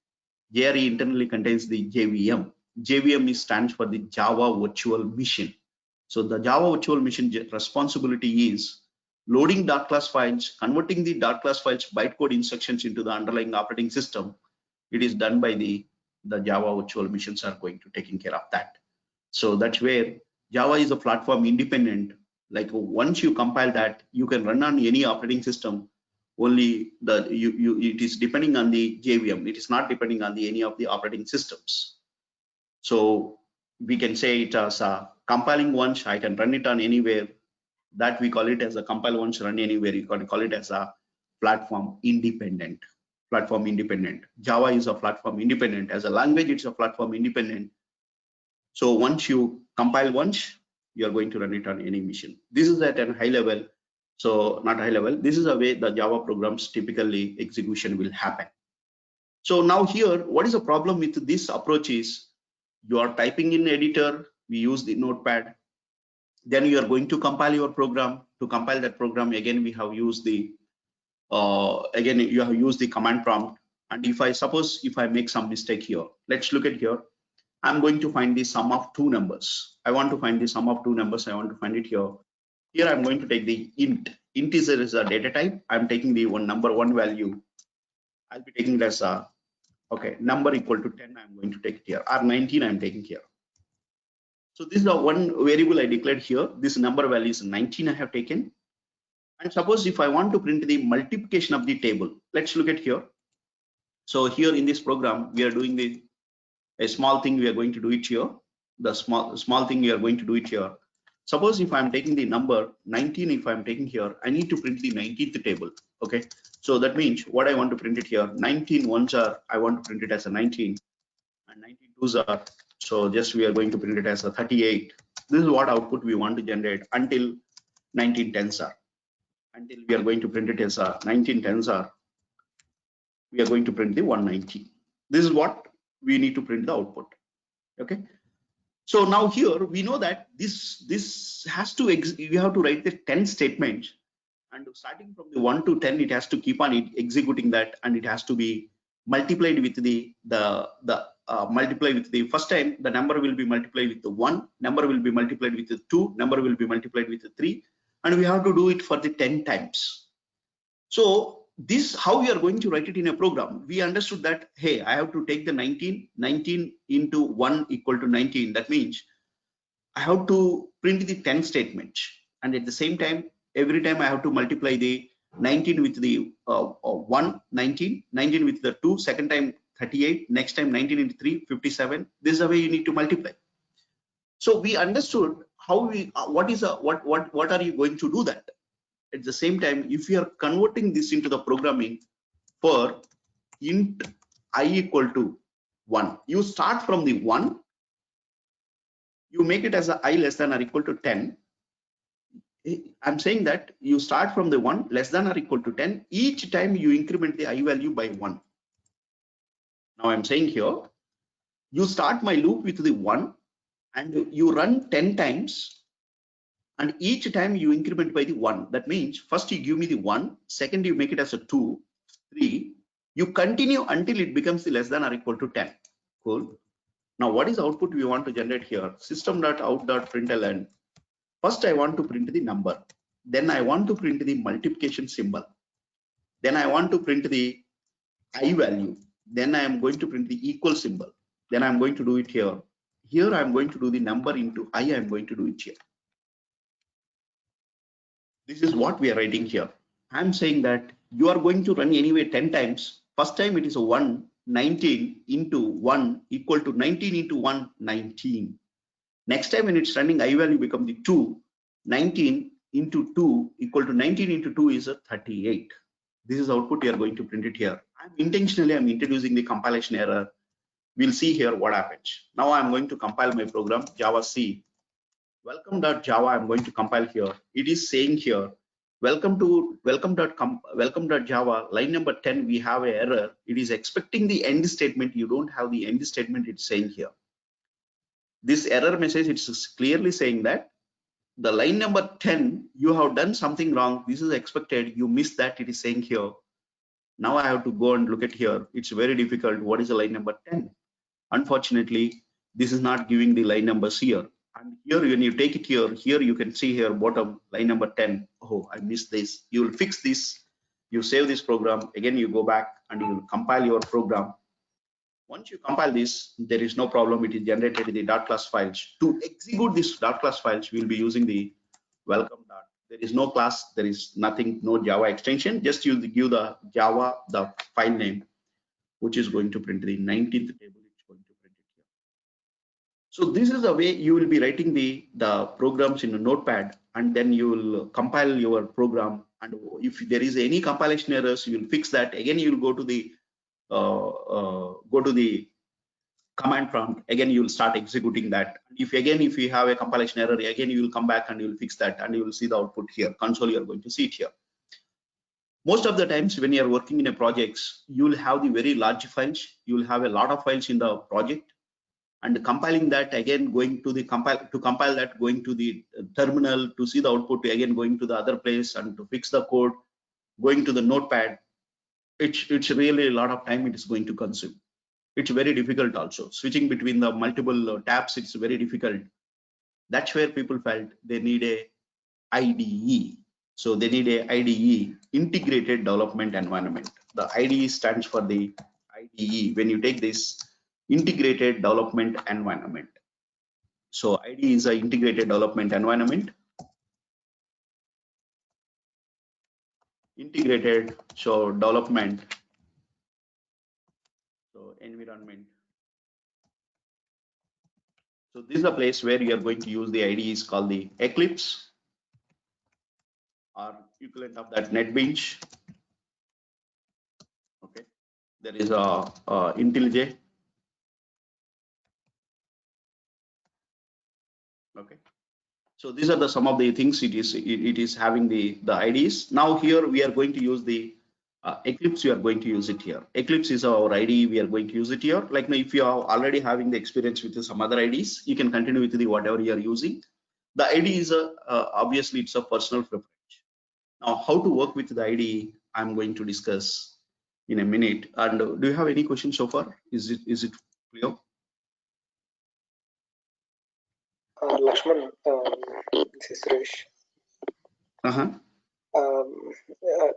JVM. JVM stands for the Java Virtual Machine. So the Java Virtual Machine responsibility is loading .class files, converting the .class files bytecode instructions into the underlying operating system. It is done by the Java Virtual Machines are going to taking care of that. So that's where Java is a platform independent. Like once you compile that, you can run on any operating system. Only it is depending on the JVM. It is not depending on any of the operating systems. So we can say it as a compiling once, I can run it on anywhere. That we call it as a compile once, run anywhere. You can call it as a platform independent. Platform independent. Java is a platform independent. As a language, it's a platform independent. So once you compile once, you are going to run it on any machine. This is at a high level. So not high level. This is the way the Java programs typically execution will happen. So now here, what is the problem with this approach is you are typing in editor, we use the notepad, then you are going to compile your program. To compile that program, again we have used the you have used the command prompt. And if I make some mistake here, let's look at here. I'm going to find the sum of two numbers. I want to find the sum of two numbers. I want to find it here. Here I'm going to take the int. Integer is a data type. I'm taking the one value. I'll be taking it as a number equal to 10. I'm going to take it here, or 19 I'm taking here. So this is the one variable I declared here. This number value is 19 I have taken. And suppose if I want to print the multiplication of the table, let's look at here. So here in this program, we are doing a small thing. We are going to do it here. The small thing we are going to do it here. Suppose if I'm taking the number 19, if I'm taking here, I need to print the 19th table. Okay. So that means what I want to print it here, 19 ones are, I want to print it as a 19, and 19 twos are, so just we are going to print it as a 38. This is what output we want to generate until 19 tens are. Until we are going to print it as a 19 tens are, we are going to print the 190. This is what we need to print the output. Okay. So now here we know that this has to you have to write the 10 statements, and starting from the 1 to 10, it has to keep on executing that, and it has to be multiplied with the multiply with the first time the number will be multiplied with the 1, number will be multiplied with the 2, number will be multiplied with the 3, and we have to do it for the 10 times. So this how we are going to write it in a program. We understood that, hey, I have to take the 19 into 1 equal to 19. That means I have to print the 10 statement, and at the same time, every time I have to multiply the 19 with the 1, 19 with the 2, second time 38, next time 19 into 3, 57. This is the way you need to multiply. So we understood how we what are you going to do that. At the same time, if you are converting this into the programming for int I equal to 1, you start from the 1, you make it as a I less than or equal to 10. I'm saying that you start from the 1 less than or equal to 10. Each time you increment the I value by 1. Now I'm saying here, you start my loop with the 1 and you run 10 times, and each time you increment by the 1. That means first you give me the 1, second you make it as a 2, 3. You continue until it becomes the less than or equal to 10. Cool. Now what is the output we want to generate here? System.out.println. First I want to print the number. Then I want to print the multiplication symbol. Then I want to print the I value. Then I am going to print the equal symbol. Then I'm going to do it here. Here I'm going to do the number into I am going to do it here. This is what we are writing here. I'm saying that you are going to run anyway 10 times. First time it is a 1, 19 into 1 equal to 19 into 1, 19. Next time when it's running, I value become the 2, 19 into 2 equal to 19 into 2 is a 38. This is output you are going to print it here. I'm introducing the compilation error. We'll see here what happens. Now I'm going to compile my program, Java C. Welcome.java, I'm going to compile here. It is saying here, welcome.java, line number 10, we have an error. It is expecting the end statement. You don't have the end statement, it's saying here. This error message, it's clearly saying that the line number 10, you have done something wrong. This is expected. You missed that, it is saying here. Now I have to go and look at here. It's very difficult. What is the line number 10? Unfortunately, this is not giving the line numbers here. And here, when you take it here, you can see here bottom line number 10. Oh, I missed this. You will fix this. You save this program. Again, you go back and you will compile your program. Once you compile this, there is no problem. It is generated in the .class files. To execute this .class files, we will be using the welcome. There is no class. There is nothing. No Java extension. Just you give the Java the file name, which is going to print the 19th table. It's going to print it here. So this is the way you will be writing the programs in a notepad, and then you will compile your program. And if there is any compilation errors, you will fix that. Again, you will go to the command prompt. Again, you will start executing that. If you have a compilation error, again you will come back and you will fix that, and you will see the output here. Console, you are going to see it here. Most of the times when you are working in a project, you will have the very large files. You will have a lot of files in the project, and compiling that, again going to the compile that, going to the terminal to see the output, again going to the other place and to fix the code, going to the notepad. It's really a lot of time it is going to consume. It's very difficult also. Switching between the multiple tabs, it's very difficult. That's where people felt they need a IDE. So they need a IDE, integrated development environment. The IDE stands for the IDE. When you take this integrated development environment. So IDE is an integrated development environment. Integrated, so development, so environment. So this is a place where you are going to use the IDE is called the Eclipse, or equivalent of that NetBeans. Okay, there is a IntelliJ. Okay, so these are some of the things it is having the IDEs. Now here we are going to use the Eclipse. We are going to use it here. Eclipse is our IDE. We are going to use it here. Like now, if you are already having the experience with some other IDEs, you can continue with the whatever you are using. The IDE is obviously it's a personal preference. Now, how to work with the IDE, I'm going to discuss in a minute. And do you have any questions so far? Is it clear? Lakshman, this is Suresh.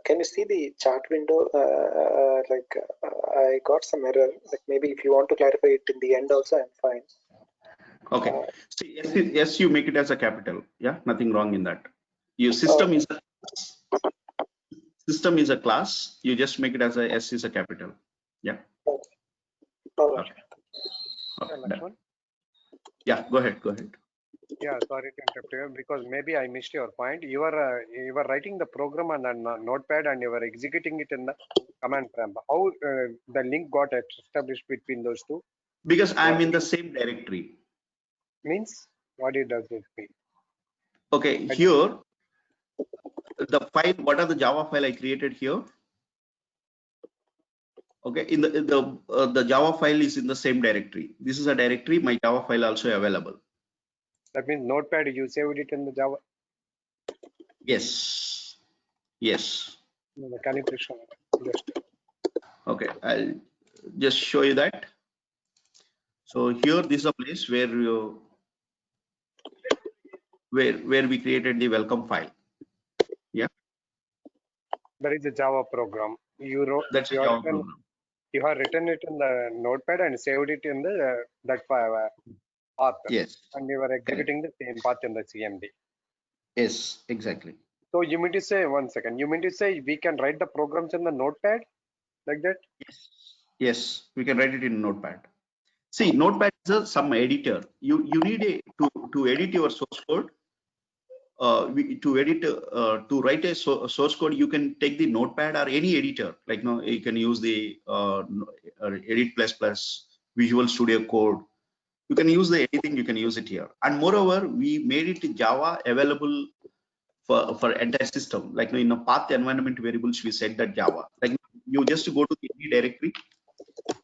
Can you see the chart window? I got some error. Like maybe if you want to clarify it in the end also, I'm fine. Okay. See, yes, you make it as a capital. Yeah, nothing wrong in that. Your system is a class. You just make it as a S is a capital. Yeah. Okay. All right. Okay. Yeah, go ahead. Yeah, sorry to interrupt you because maybe I missed your point. You were writing the program on a notepad and you were executing it in the command prompt. How the link got established between those two? Because I'm in the same directory. Means what it does it mean? Okay, here the file. What are the Java file I created here? Okay, in the Java file is in the same directory. This is a directory. My Java file also available. That means Notepad, you saved it in the Java. Yes. Yes. Can you please show me? Just Okay, I'll just show you that. So here, this is a place where where we created the welcome file. Yeah, that is a Java program. You wrote, that's a Java program. you have written it in the Notepad and saved it in the that file path, Yes. and you are executing the same path in the CMD. Yes, exactly. So you mean to say, one second, you mean to say we can write the programs in the Notepad like that? Yes. Yes, we can write it in Notepad. See, Notepad is some editor. You need to edit your source code. To write a source code, you can take the Notepad or any editor. Like no, you can use the Edit Visual Studio Code. You can use anything. You can use it here. And moreover, we made it Java available for entire system. Like in a path environment variables, we set that Java. Like you just go to any directory.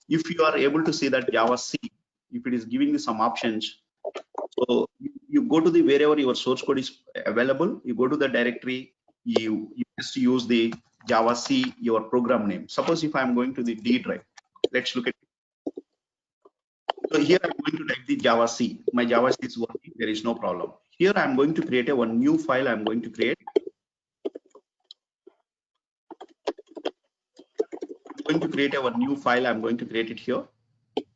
If you are able to see that Java C, if it is giving you some options, so you go to the wherever your source code is available, you go to the directory, you just use the Java C, your program name. Suppose if I'm going to the D drive, let's look at it. So here I'm going to type the Java C. My Java C is working, there is no problem. Here I'm going to create one new file. I'm going to create. I'm going to create a new file. I'm going to create it here.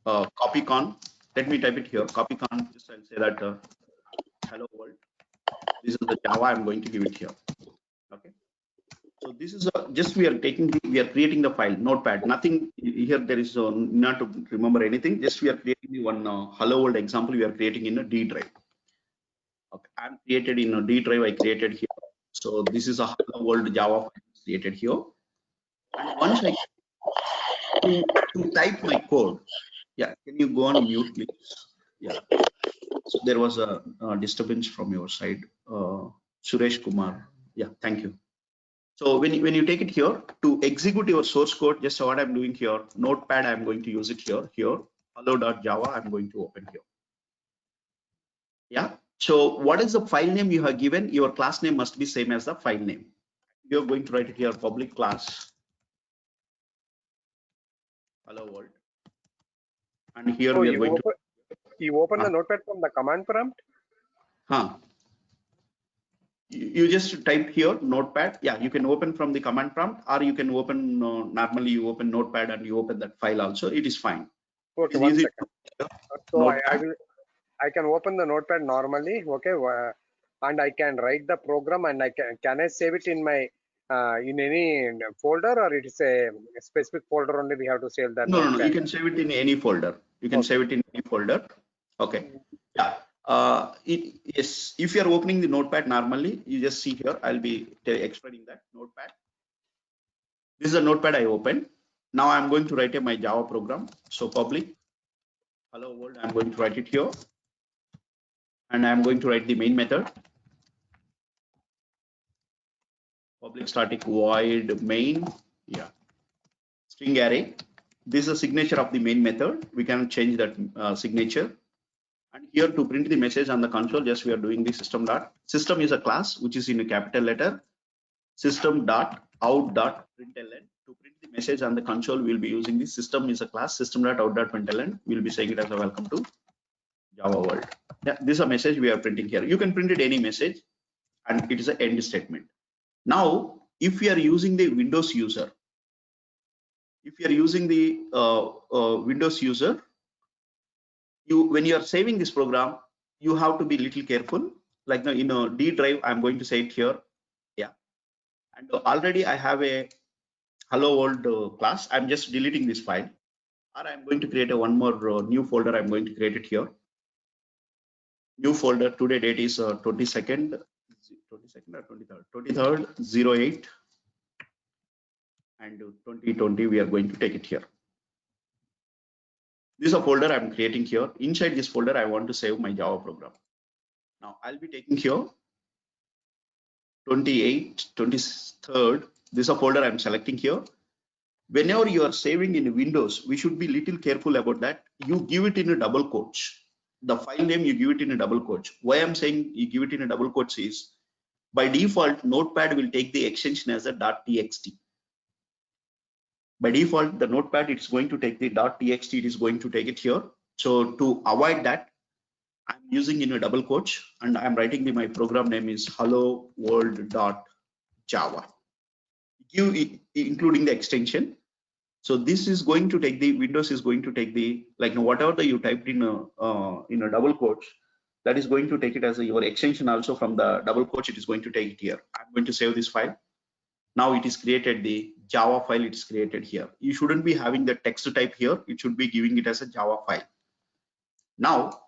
Copycon. Let me type it here. Copycon. Just I'll say that hello world. This is the Java. I'm going to give it here. Okay. So this is just we are creating the file Notepad. Nothing here. There is not to remember anything. Just we are creating one hello world example. We are creating in a D drive. Okay. I'm created in a D drive. I created here. So this is a hello world Java file created here. And once I to type my code. Yeah, can you go on mute, please? Yeah. So there was a disturbance from your side, Suresh Kumar. Yeah, thank you. So when you take it here to execute your source code, just what I'm doing here, Notepad, I'm going to use it here. Hello.java, I'm going to open here. Yeah. So what is the file name you have given? Your class name must be same as the file name. You're going to write it here, public class. Hello world. And here So we are going to. You open the Notepad from the command prompt? You just type here Notepad. Yeah, you can open from the command prompt, or you can open normally you open Notepad and you open that file also. It is fine. Okay, one second. So I can open the Notepad normally. Okay, and I can write the program, and can I save it in my in any folder, or it is a specific folder only we have to save that? No. You can save it in any folder. You can save it in any folder. Okay. Yeah. Yes. If you are opening the Notepad normally, you just see here. I'll be explaining that Notepad. This is a Notepad I opened. Now I'm going to write my Java program. So public hello world. I'm going to write it here, and I'm going to write the main method. Public static void main. Yeah. String array. This is a signature of the main method. We can change that signature. And here to print the message on the console, just we are doing the system dot. System is a class which is in a capital letter. System dot out dot println. To print the message on the console, we'll be using the system is a class. System dot out dot println. We'll be saying it as a welcome to Java world. Yeah, this is a message we are printing here. You can print it any message, and it is an end statement. Now, if you are using the Windows user, Windows user, when you are saving this program, you have to be little careful. Like in a D drive, I'm going to say it here. Yeah, and already I have a hello world class. I'm just deleting this file, or I'm going to create one more new folder. I'm going to create it here. New folder. Today date is 22nd or 23rd 08 and 2020. We are going to take it here. This is a folder I'm creating here. Inside this folder, I want to save my Java program. Now I'll be taking here 28th, 23rd. This is a folder I'm selecting here. Whenever you are saving in Windows, we should be little careful about that. You give it in a double quotes. The file name you give it in a double quotes. Why I'm saying you give it in a double quotes is by default, Notepad will take the extension as a .txt. By default, the Notepad it's going to take the .txt. It is going to take it here. So to avoid that, I'm using in a double quotes and I'm writing my program name is hello world.java. Including the extension. So this is going to take the Windows is going to take the whatever you typed in a double quotes, that is going to take it as your extension also from the double quotes. It is going to take it here. I'm going to save this file. Now it is created the Java file. It is created here. You shouldn't be having the text type here. It should be giving it as a Java file. Now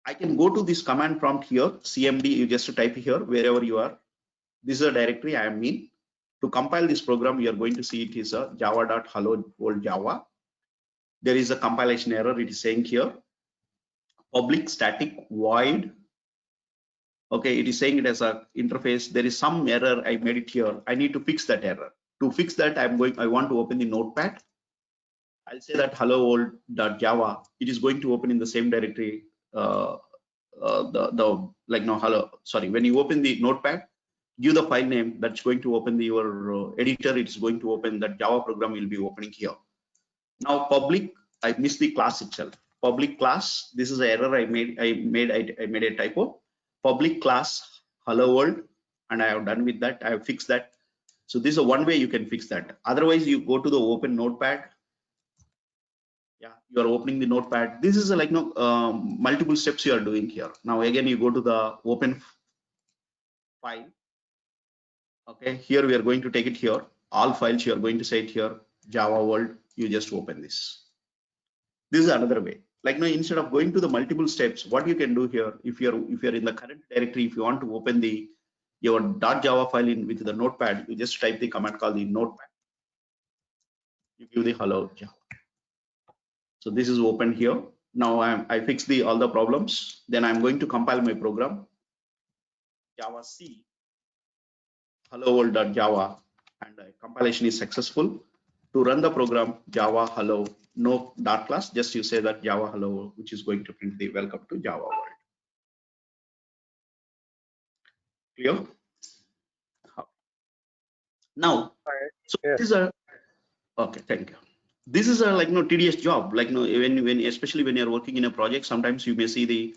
I can go to this command prompt here. CMD. You just type here wherever you are. This is a directory I am in. To compile this program, you are going to see it is a java.hello world Java. There is a compilation error. It is saying here public static void. Okay, it is saying it as a interface. There is some error. I made it here. I need to fix that error. To fix that, I want to open the Notepad. I'll say that hello world.java. It is going to open in the same directory. Hello. Sorry. When you open the Notepad, give the file name that's going to open your editor. It's going to open that Java program will be opening here. Now public, I missed the class itself. Public class, this is an error I made a typo. Public class hello world, and I have done with that. I have fixed that. So this is one way you can fix that. Otherwise, you go to the open Notepad. Yeah, you are opening the Notepad. This is multiple steps you are doing here. Now again, you go to the open file. Okay, here we are going to take it here. All files you are going to say it here. Java world. You just open this. This is another way. Instead of going to the multiple steps, what you can do here, if you're in the current directory, if you want to open your .java file with the Notepad, you just type the command called the Notepad. You give the hello Java. So this is open here. Now I fix all the problems. Then I'm going to compile my program. Java C hello world.java, and compilation is successful. To run the program, Java hello no dot class, just you say that Java hello, which is going to print the welcome to Java world. Clear? Now, so yes. this is a okay. Thank you. This is a tedious job. When especially when you're working in a project, sometimes you may see the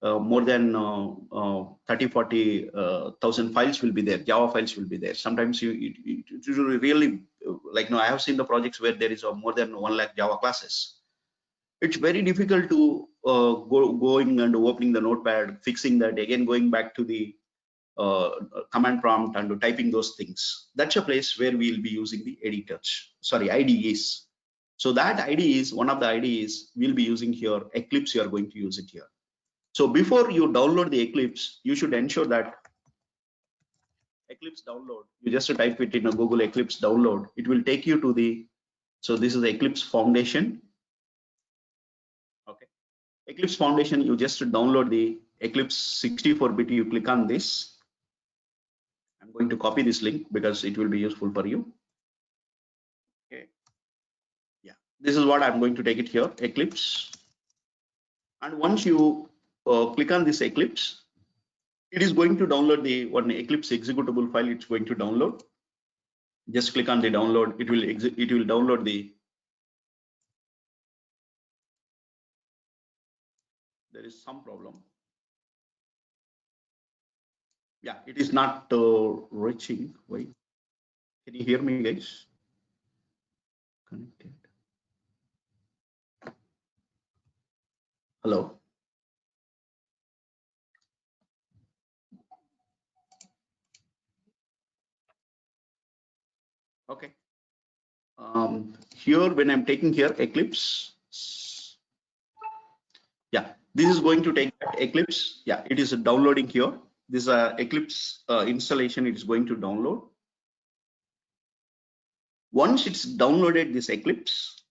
more than 30-40,000 files will be there. Java files will be there. Sometimes you really I have seen the projects where there is more than 1 lakh Java classes. It's very difficult to going and opening the Notepad, fixing that, again going back to the command prompt and typing those things. That's a place where we'll be using the editors. Sorry, IDEs. So that IDEs, one of the IDEs we'll be using here. Eclipse, you are going to use it here. So before you download the Eclipse, you should ensure that Eclipse download, you just type it in a Google Eclipse download. It will take you to the, so this is the Eclipse Foundation. Okay. Eclipse Foundation, you just download the Eclipse 64-bit, you click on this. I'm going to copy this link because it will be useful for you. Okay. Yeah, this is what I'm going to take it here, Eclipse. And once you click on this Eclipse, it is going to download the one Eclipse executable file. It's going to download. Just click on the download. It will download the. There is some problem. Yeah, it is not reaching. Wait, can you hear me, guys? Connected. Hello. Okay. Here, when I'm taking here Eclipse, yeah, this is going to take Eclipse. Yeah, it is downloading here. This Eclipse installation. It is going to download. Once it's downloaded this Eclipse,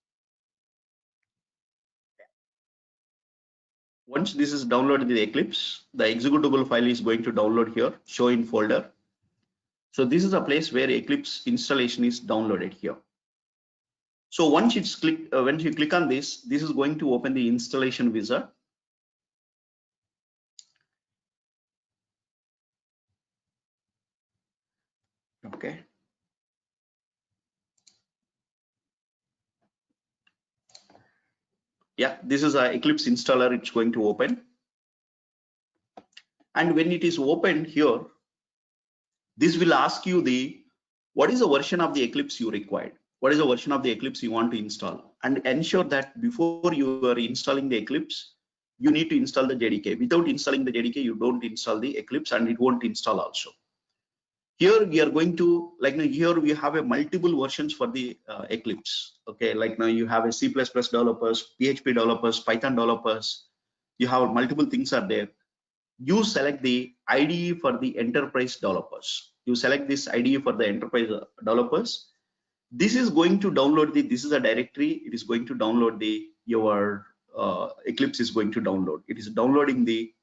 once this is downloaded the Eclipse, the executable file is going to download here, show in folder. So this is a place where Eclipse installation is downloaded here. So once it's once you click on this, this is going to open the installation wizard. Okay. Yeah, this is a Eclipse installer. It's going to open. And when it is opened here, this will ask you what is the version of the Eclipse you required? What is the version of the Eclipse you want to install? And ensure that before you are installing the Eclipse, you need to install the JDK. Without installing the JDK, you don't install the Eclipse and it won't install also. Here we are going to, like now here we have a multiple versions for the Eclipse. Okay, like now you have a C++ developers, PHP developers, Python developers. You have multiple things are there. You select the IDE for the enterprise developers. You select this IDE for the enterprise developers. This is going to download this is a directory. It is going to download your Eclipse is going to download. It is downloading the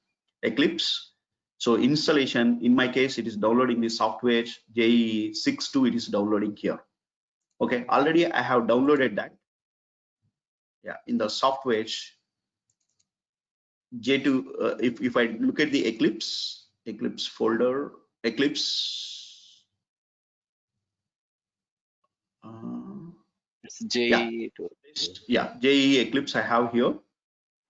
Eclipse. So installation, in my case, it is downloading the software JE 6.2. It is downloading here. Okay, already I have downloaded that. Yeah, in the software J2. If I look at the Eclipse folder, Eclipse. It's JE2. Yeah, JE Eclipse I have here,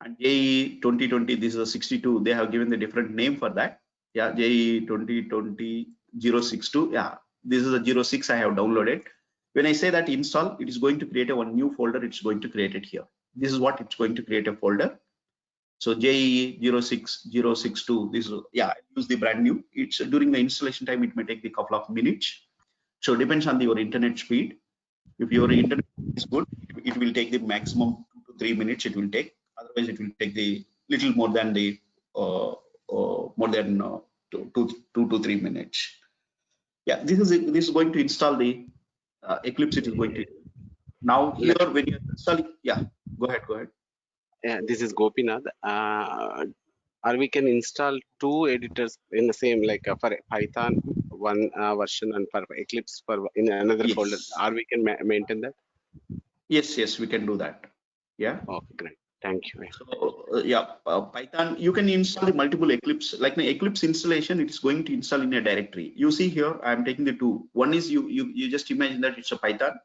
and JE 2020. This is a 62. They have given the different name for that. Yeah, JE 2020 062. Yeah, this is a 06 I have downloaded. When I say that install, it is going to create one new folder. It's going to create it here. This is what it's going to create a folder. So JE 06062. This is, yeah, use the brand new. It's during the installation time. It may take a couple of minutes. So it depends on your internet speed. If your internet is good, it will take the maximum 2 to 3 minutes. It will take. Otherwise, it will take the little more than the two to 3 minutes. Yeah, this is going to install the Eclipse. It is going to. Now here when you install, yeah, go ahead. Yeah, this is Gopinath. Or we can install two editors in the same, like for Python one version and for Eclipse for in another Yes. folder. Or we can maintain that. Yes, we can do that. Yeah. Okay, great. Thank you. So Python, you can install the multiple Eclipse. Like the Eclipse installation, it is going to install in a directory. You see here, I am taking the two. One is you just imagine that it's a Python.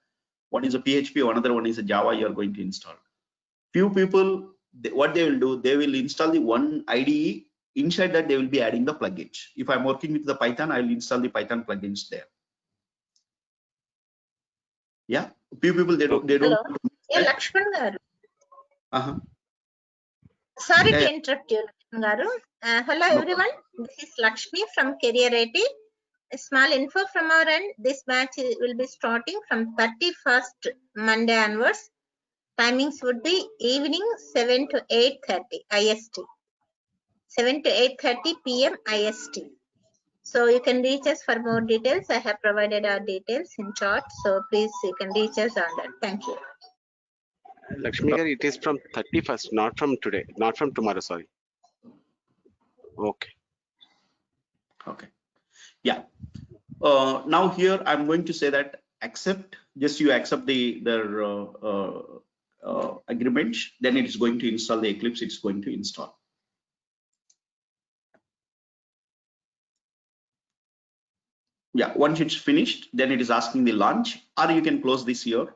One is a PHP. Another one is a Java. You are going to install. Few people, what they will do, they will install the one IDE. Inside that, they will be adding the plugins. If I'm working with the Python, I will install the Python plugins there. Yeah, few people they don't. Hello. Yeah, Lakshman garu. Sorry to interrupt you, Lakshman garu. Hello everyone. This is Lakshmi from Career IT. A small info from our end. This batch will be starting from 31st Monday onwards. Timings would be evening 7 to 8:30 IST. 7 to 8:30 PM IST. So you can reach us for more details. I have provided our details in chart. So please you can reach us on that. Thank you. Lakshmi garu, it is from 31st, not from today, not from tomorrow. Sorry. Okay. Okay. Yeah. Now here I'm going to say that accept. Just you accept their agreement. Then it is going to install the Eclipse. It's going to install. Yeah. Once it's finished, then it is asking the launch, or you can close this here.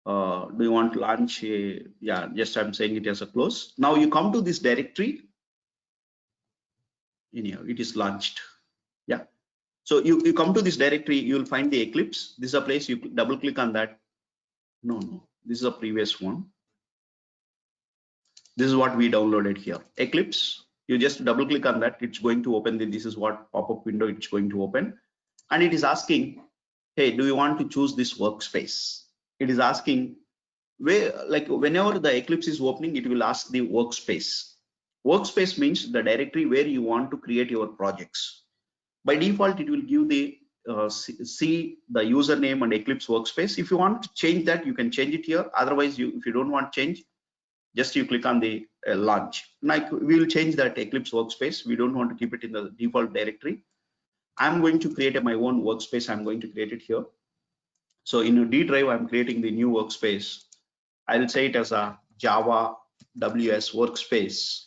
Do you want to launch? Yeah. Just I'm saying it as a close. Now you come to this directory. In here, it is launched. Yeah. So you come to this directory, you will find the Eclipse. This is a place you double click on that. No, this is a previous one. This is what we downloaded here. Eclipse. You just double click on that. It's going to open. This is what pop-up window it's going to open. And it is asking, hey, do you want to choose this workspace? It is asking where, like whenever the Eclipse is opening, it will ask the workspace. Workspace means the directory where you want to create your projects. By default, it will give the see the username and Eclipse workspace. If you want to change that, you can change it here. Otherwise, if you don't want to change, just you click on the launch. Like we will change that Eclipse workspace. We don't want to keep it in the default directory. I'm going to create my own workspace. I'm going to create it here. So in a D drive, I'm creating the new workspace. I'll say it as a Java WS workspace.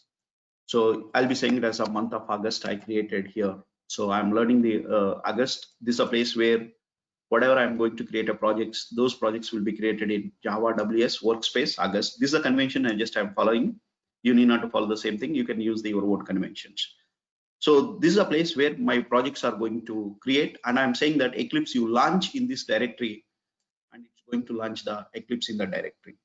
So I'll be saying it as a month of August I created here. So I'm learning the August. This is a place where whatever I'm going to create a projects, those projects will be created in Java WS workspace August. This is a convention I just am following. You need not to follow the same thing. You can use your own conventions. So this is a place where my projects are going to create, and I'm saying that Eclipse you launch in this directory, and it's going to launch the Eclipse in the directory.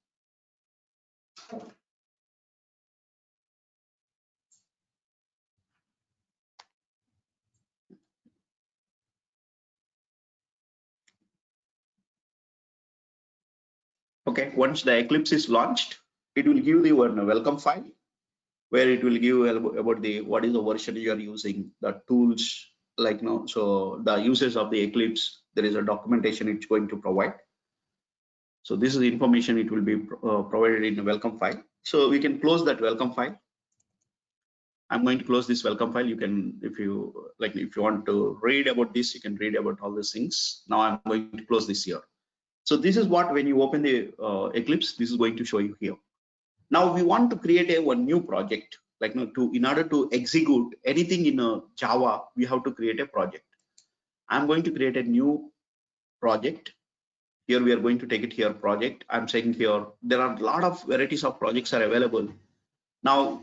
Okay, once the Eclipse is launched, it will give you a welcome file where it will give about the what is the version you are using, the tools, like no, so the uses of the Eclipse. There is a documentation it's going to provide. So this is the information it will be provided in a welcome file. So we can close that welcome file. I'm going to close this welcome file. You can, if you like, if you want to read about this, you can read about all these things. Now I'm going to close this here. So this is what, when you open the Eclipse, this is going to show you here. Now we want to create one new project, like in order to execute anything in Java, we have to create a project. I'm going to create a new project. Here we are going to take it here project. I'm saying here there are a lot of varieties of projects are available. Now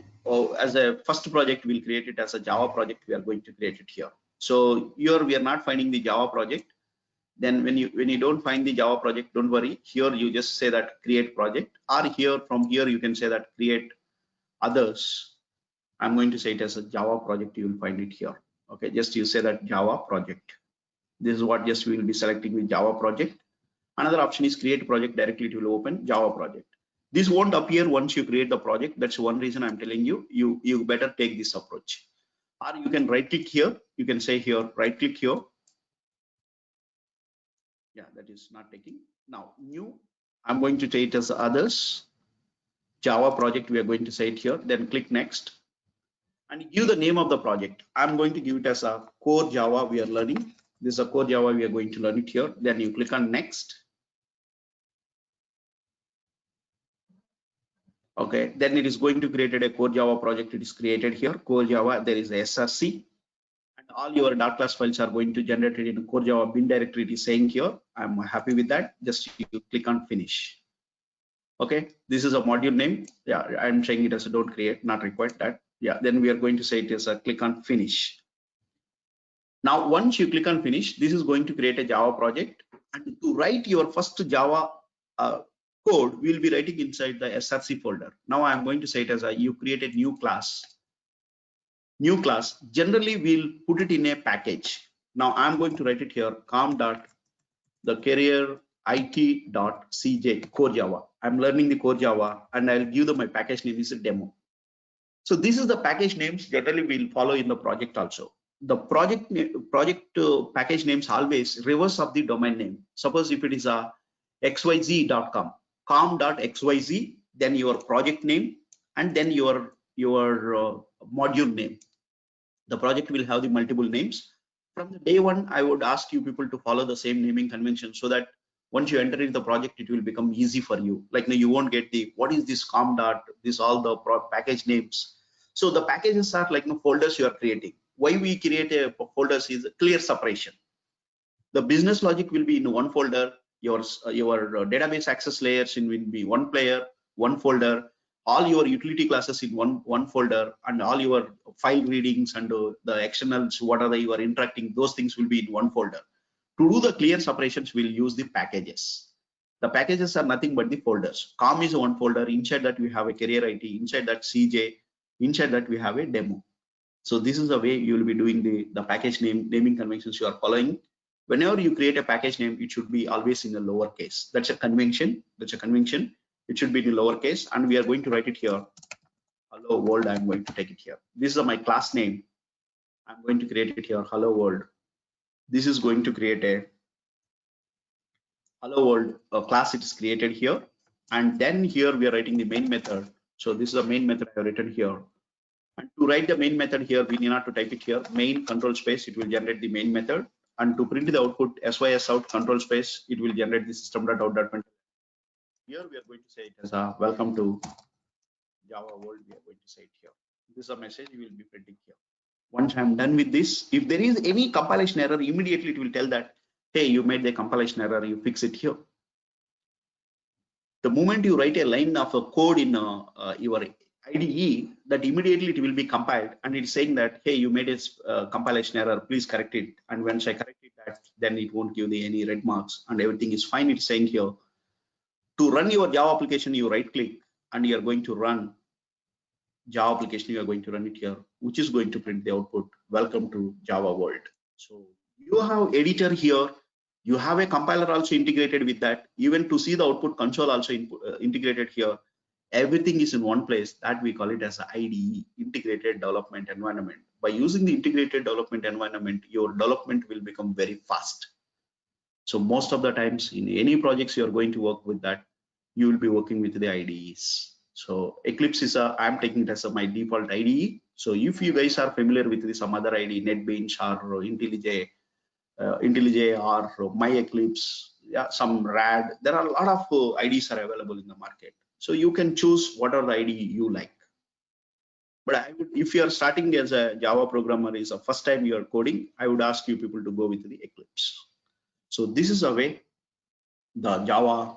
as a first project, we'll create it as a Java project. We are going to create it here. So here we are not finding the Java project. Then when you don't find the Java project, don't worry. Here you just say that create project, or here from here you can say that create others. I'm going to say it as a Java project. You will find it here. Okay, just you say that Java project. This is what just we will be selecting with Java project. Another option is create project. Directly it will open Java project. This won't appear once you create the project. That's one reason I'm telling you, you better take this approach. Or you can right click here. You can say here, right click here. Yeah, that is not taking. Now new, I'm going to say it as others. Java project, we are going to say it here. Then click next and give the name of the project. I'm going to give it as a core Java we are learning. This is a core Java, we are going to learn it here. Then you click on next. Okay, then it is going to create a core Java project. It is created here, core Java. There is a SRC, and all your .class files are going to generate it in a core Java bin directory. It is saying here. I'm happy with that. Just you click on finish. Okay, this is a module name. Yeah, I'm saying it as a don't create, not required that. Yeah, then we are going to say it as a click on finish. Now, once you click on finish, this is going to create a Java project, and to write your first Java code, we'll be writing inside the SRC folder. Now I'm going to say it as a you create a new class. New class, generally we'll put it in a package. Now I'm going to write it here, the career it.cj core Java. I'm learning the core Java, and I'll give them my package name is a demo. So this is the package names generally we'll follow in the project also. The project package names always reverse of the domain name. Suppose if it is a xyz.com, com.xyz, then your project name, and then your module name. The project will have the multiple names. From the day one, I would ask you people to follow the same naming convention, so that once you enter in the project, it will become easy for you. Like now you won't get the what is this com dot, this all the package names. So the packages are like folders you are creating. Why we create a folders is clear separation. The business logic will be in one folder. Your database access layers will be one player, one folder. All your utility classes in one folder, and all your file readings and the externals, what are you are interacting, those things will be in one folder. To do the clear separations, we'll use the packages. The packages are nothing but the folders. Com is one folder. Inside that we have a career IT. Inside that CJ. Inside that we have a demo. So this is the way you will be doing the package naming conventions you are following. Whenever you create a package name, it should be always in a lowercase. That's a convention. That's a convention. It should be in lowercase, and we are going to write it here. Hello world. I'm going to take it here. This is my class name. I'm going to create it here. Hello world. This is going to create a hello world class. It is created here, and then here we are writing the main method. So this is the main method I have written here. And to write the main method here, we need not to type it here. Main control space. It will generate the main method. and to print the output sys out control space, it will generate the system.out.println. Here we are going to say it as a welcome to Java world. We are going to say it here. This is a message we will be printing here. Once I'm done with this, if there is any compilation error, immediately it will tell that, hey, you made the compilation error, you fix it here. The moment you write a line of a code in your IDE, that immediately it will be compiled and it's saying that, hey, you made a compilation error, please correct it. And once I correct it, then it won't give any red marks and everything is fine. It's saying here, to run your Java application, you right click and you are going to run Java application, you are going to run it here, which is going to print the output, welcome to Java world. So you have editor here, you have a compiler also integrated with that, even to see the output console also integrated here. Everything is in one place. That we call it as IDE, integrated development environment. By using the integrated development environment, your development will become very fast. So most of the times in any projects you are going to work with that, you will be working with the IDEs. So Eclipse is I'm taking it as my default IDE. So if you guys are familiar with some other IDE, NetBeans or IntelliJ, or MyEclipse, yeah, some RAD, there are a lot of IDEs are available in the market. So you can choose whatever IDE you like. But I would, if you are starting as a Java programmer, is the first time you are coding, I would ask you people to go with the Eclipse. So this is a way the Java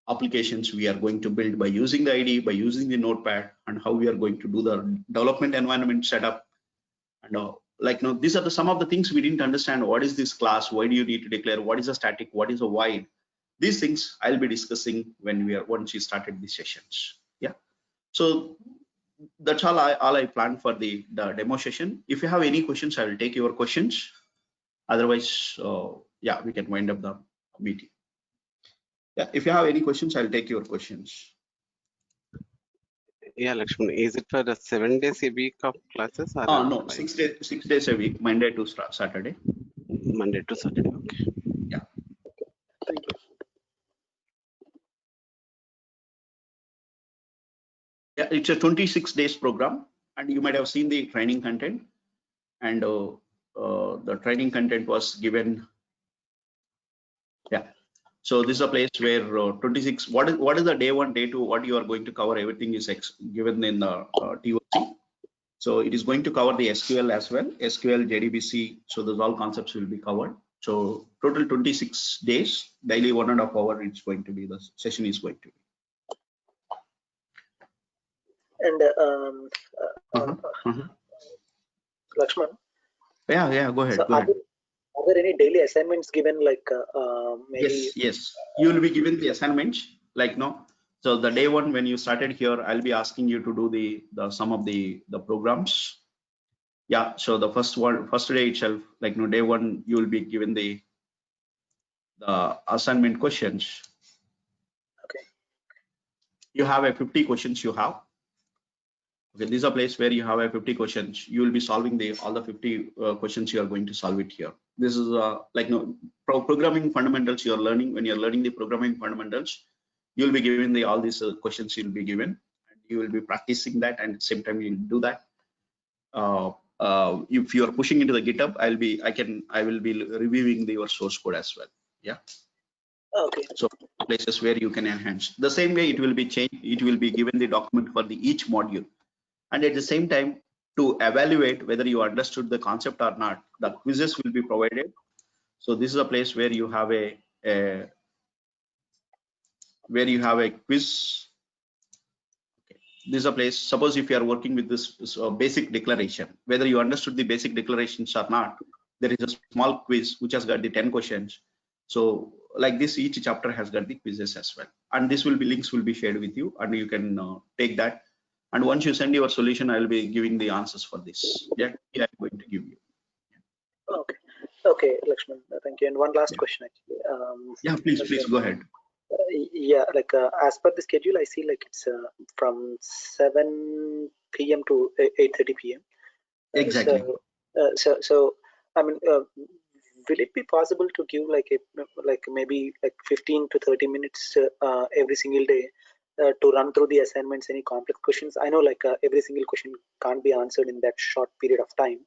applications we are going to build by using the IDE, by using the notepad, and how we are going to do the development environment setup. And these are some of the things we didn't understand. What is this class? Why do you need to declare? What is a static? What is a void? These things I'll be discussing once we started these sessions. Yeah. So that's all I planned for the demo session. If you have any questions, I will take your questions. Otherwise, yeah, we can wind up the meeting. Yeah, if you have any questions, I'll take your questions. Yeah, Lakshman, is it for the 7 days a week of classes? Or no, 6 days a week, Monday to Saturday. Monday to Saturday, okay. Yeah. Thank you. Yeah, it's a 26 days program, and you might have seen the training content. And the training content was given. Yeah. So this is a place where 26. What is the day 1, day 2? What you are going to cover? Everything is given in the TOC. So it is going to cover the SQL as well, SQL, JDBC. So those all concepts will be covered. So total 26 days, daily 1.5 hour. It's going to be, the session is going to be. And Lakshman. Yeah, go ahead. So go ahead. Are there any daily assignments given, like maybe? Yes. You will be given the assignments, like So the day 1 when you started here, I'll be asking you to do the some of the programs. Yeah. So the first day itself, day 1, you will be given the assignment questions. Okay. You have a 50 questions you have. Okay, this is a place where you have a 50 questions. You will be solving all the 50 questions. You are going to solve it here. This is programming fundamentals you are learning. When you are learning the programming fundamentals, you will be given all these questions. You will be given, and you will be practicing that, and at the same time you will do that. If you are pushing into the GitHub, I will be reviewing your source code as well. Yeah. Okay. So places where you can enhance. The same way it will be changed. It will be given the document for each module. And at the same time, to evaluate whether you understood the concept or not, the quizzes will be provided. So this is a place where you have a quiz. Okay. This is a place. Suppose if you are working with this basic declaration, whether you understood the basic declarations or not, there is a small quiz which has got the 10 questions. So like this, each chapter has got the quizzes as well. And this links will be shared with you, and you can take that. And once you send your solution, I will be giving the answers for this. Yeah, I'm going to give you. Okay, Lakshman, thank you. And one last question, actually. Yeah, please go ahead. Yeah, as per the schedule, I see it's from 7 p.m. to 8:30 p.m. Exactly. So I mean, will it be possible to give maybe 15 to 30 minutes every single day to run through the assignments, any complex questions? I know every single question can't be answered in that short period of time,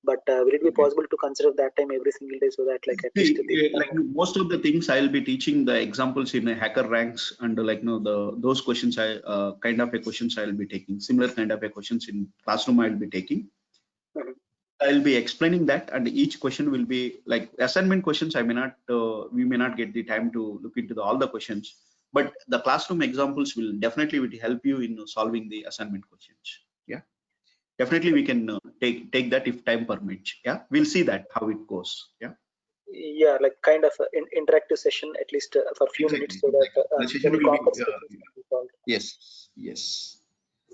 But will it be possible to consider that time every single day so that like at least like most of the things I'll be teaching the examples in a hacker ranks, and like those questions I kind of a questions I'll be taking, similar kind of a questions in classroom I'll be taking. I'll be explaining that, and each question will be like assignment questions. I may not we may not get the time to look into all the questions, but the classroom examples will definitely help you in solving the assignment questions. Yeah, definitely we can take that if time permits. Yeah, we'll see that how it goes. Yeah. Yeah, like kind of an interactive session at least for a few minutes, so that the session any will complex be questions can be solved. yes.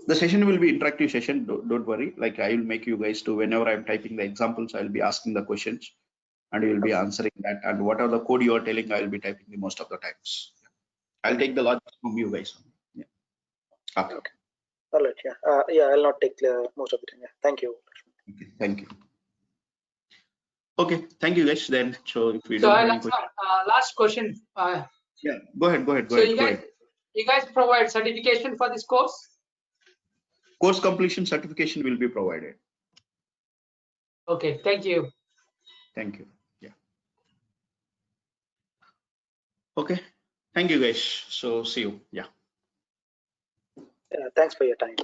The session will be interactive session. Don't worry. Like I will make you guys to, whenever I'm typing the examples, I'll be asking the questions, and you will be answering that. And whatever the code you are telling, I will be typing the most of the times. I'll take the logic from you guys. Yeah. Okay. All right. Yeah. Yeah. I'll not take most of the time. Yeah. Thank you. Okay. Thank you. Okay. Thank you guys. Then, so if we So don't I'll have any ask questions, last question. yeah. Go ahead. So you guys provide certification for this course? Course completion certification will be provided. Okay. Thank you. Thank you. Yeah. Okay. Thank you guys. So see you. Yeah. Thanks for your time.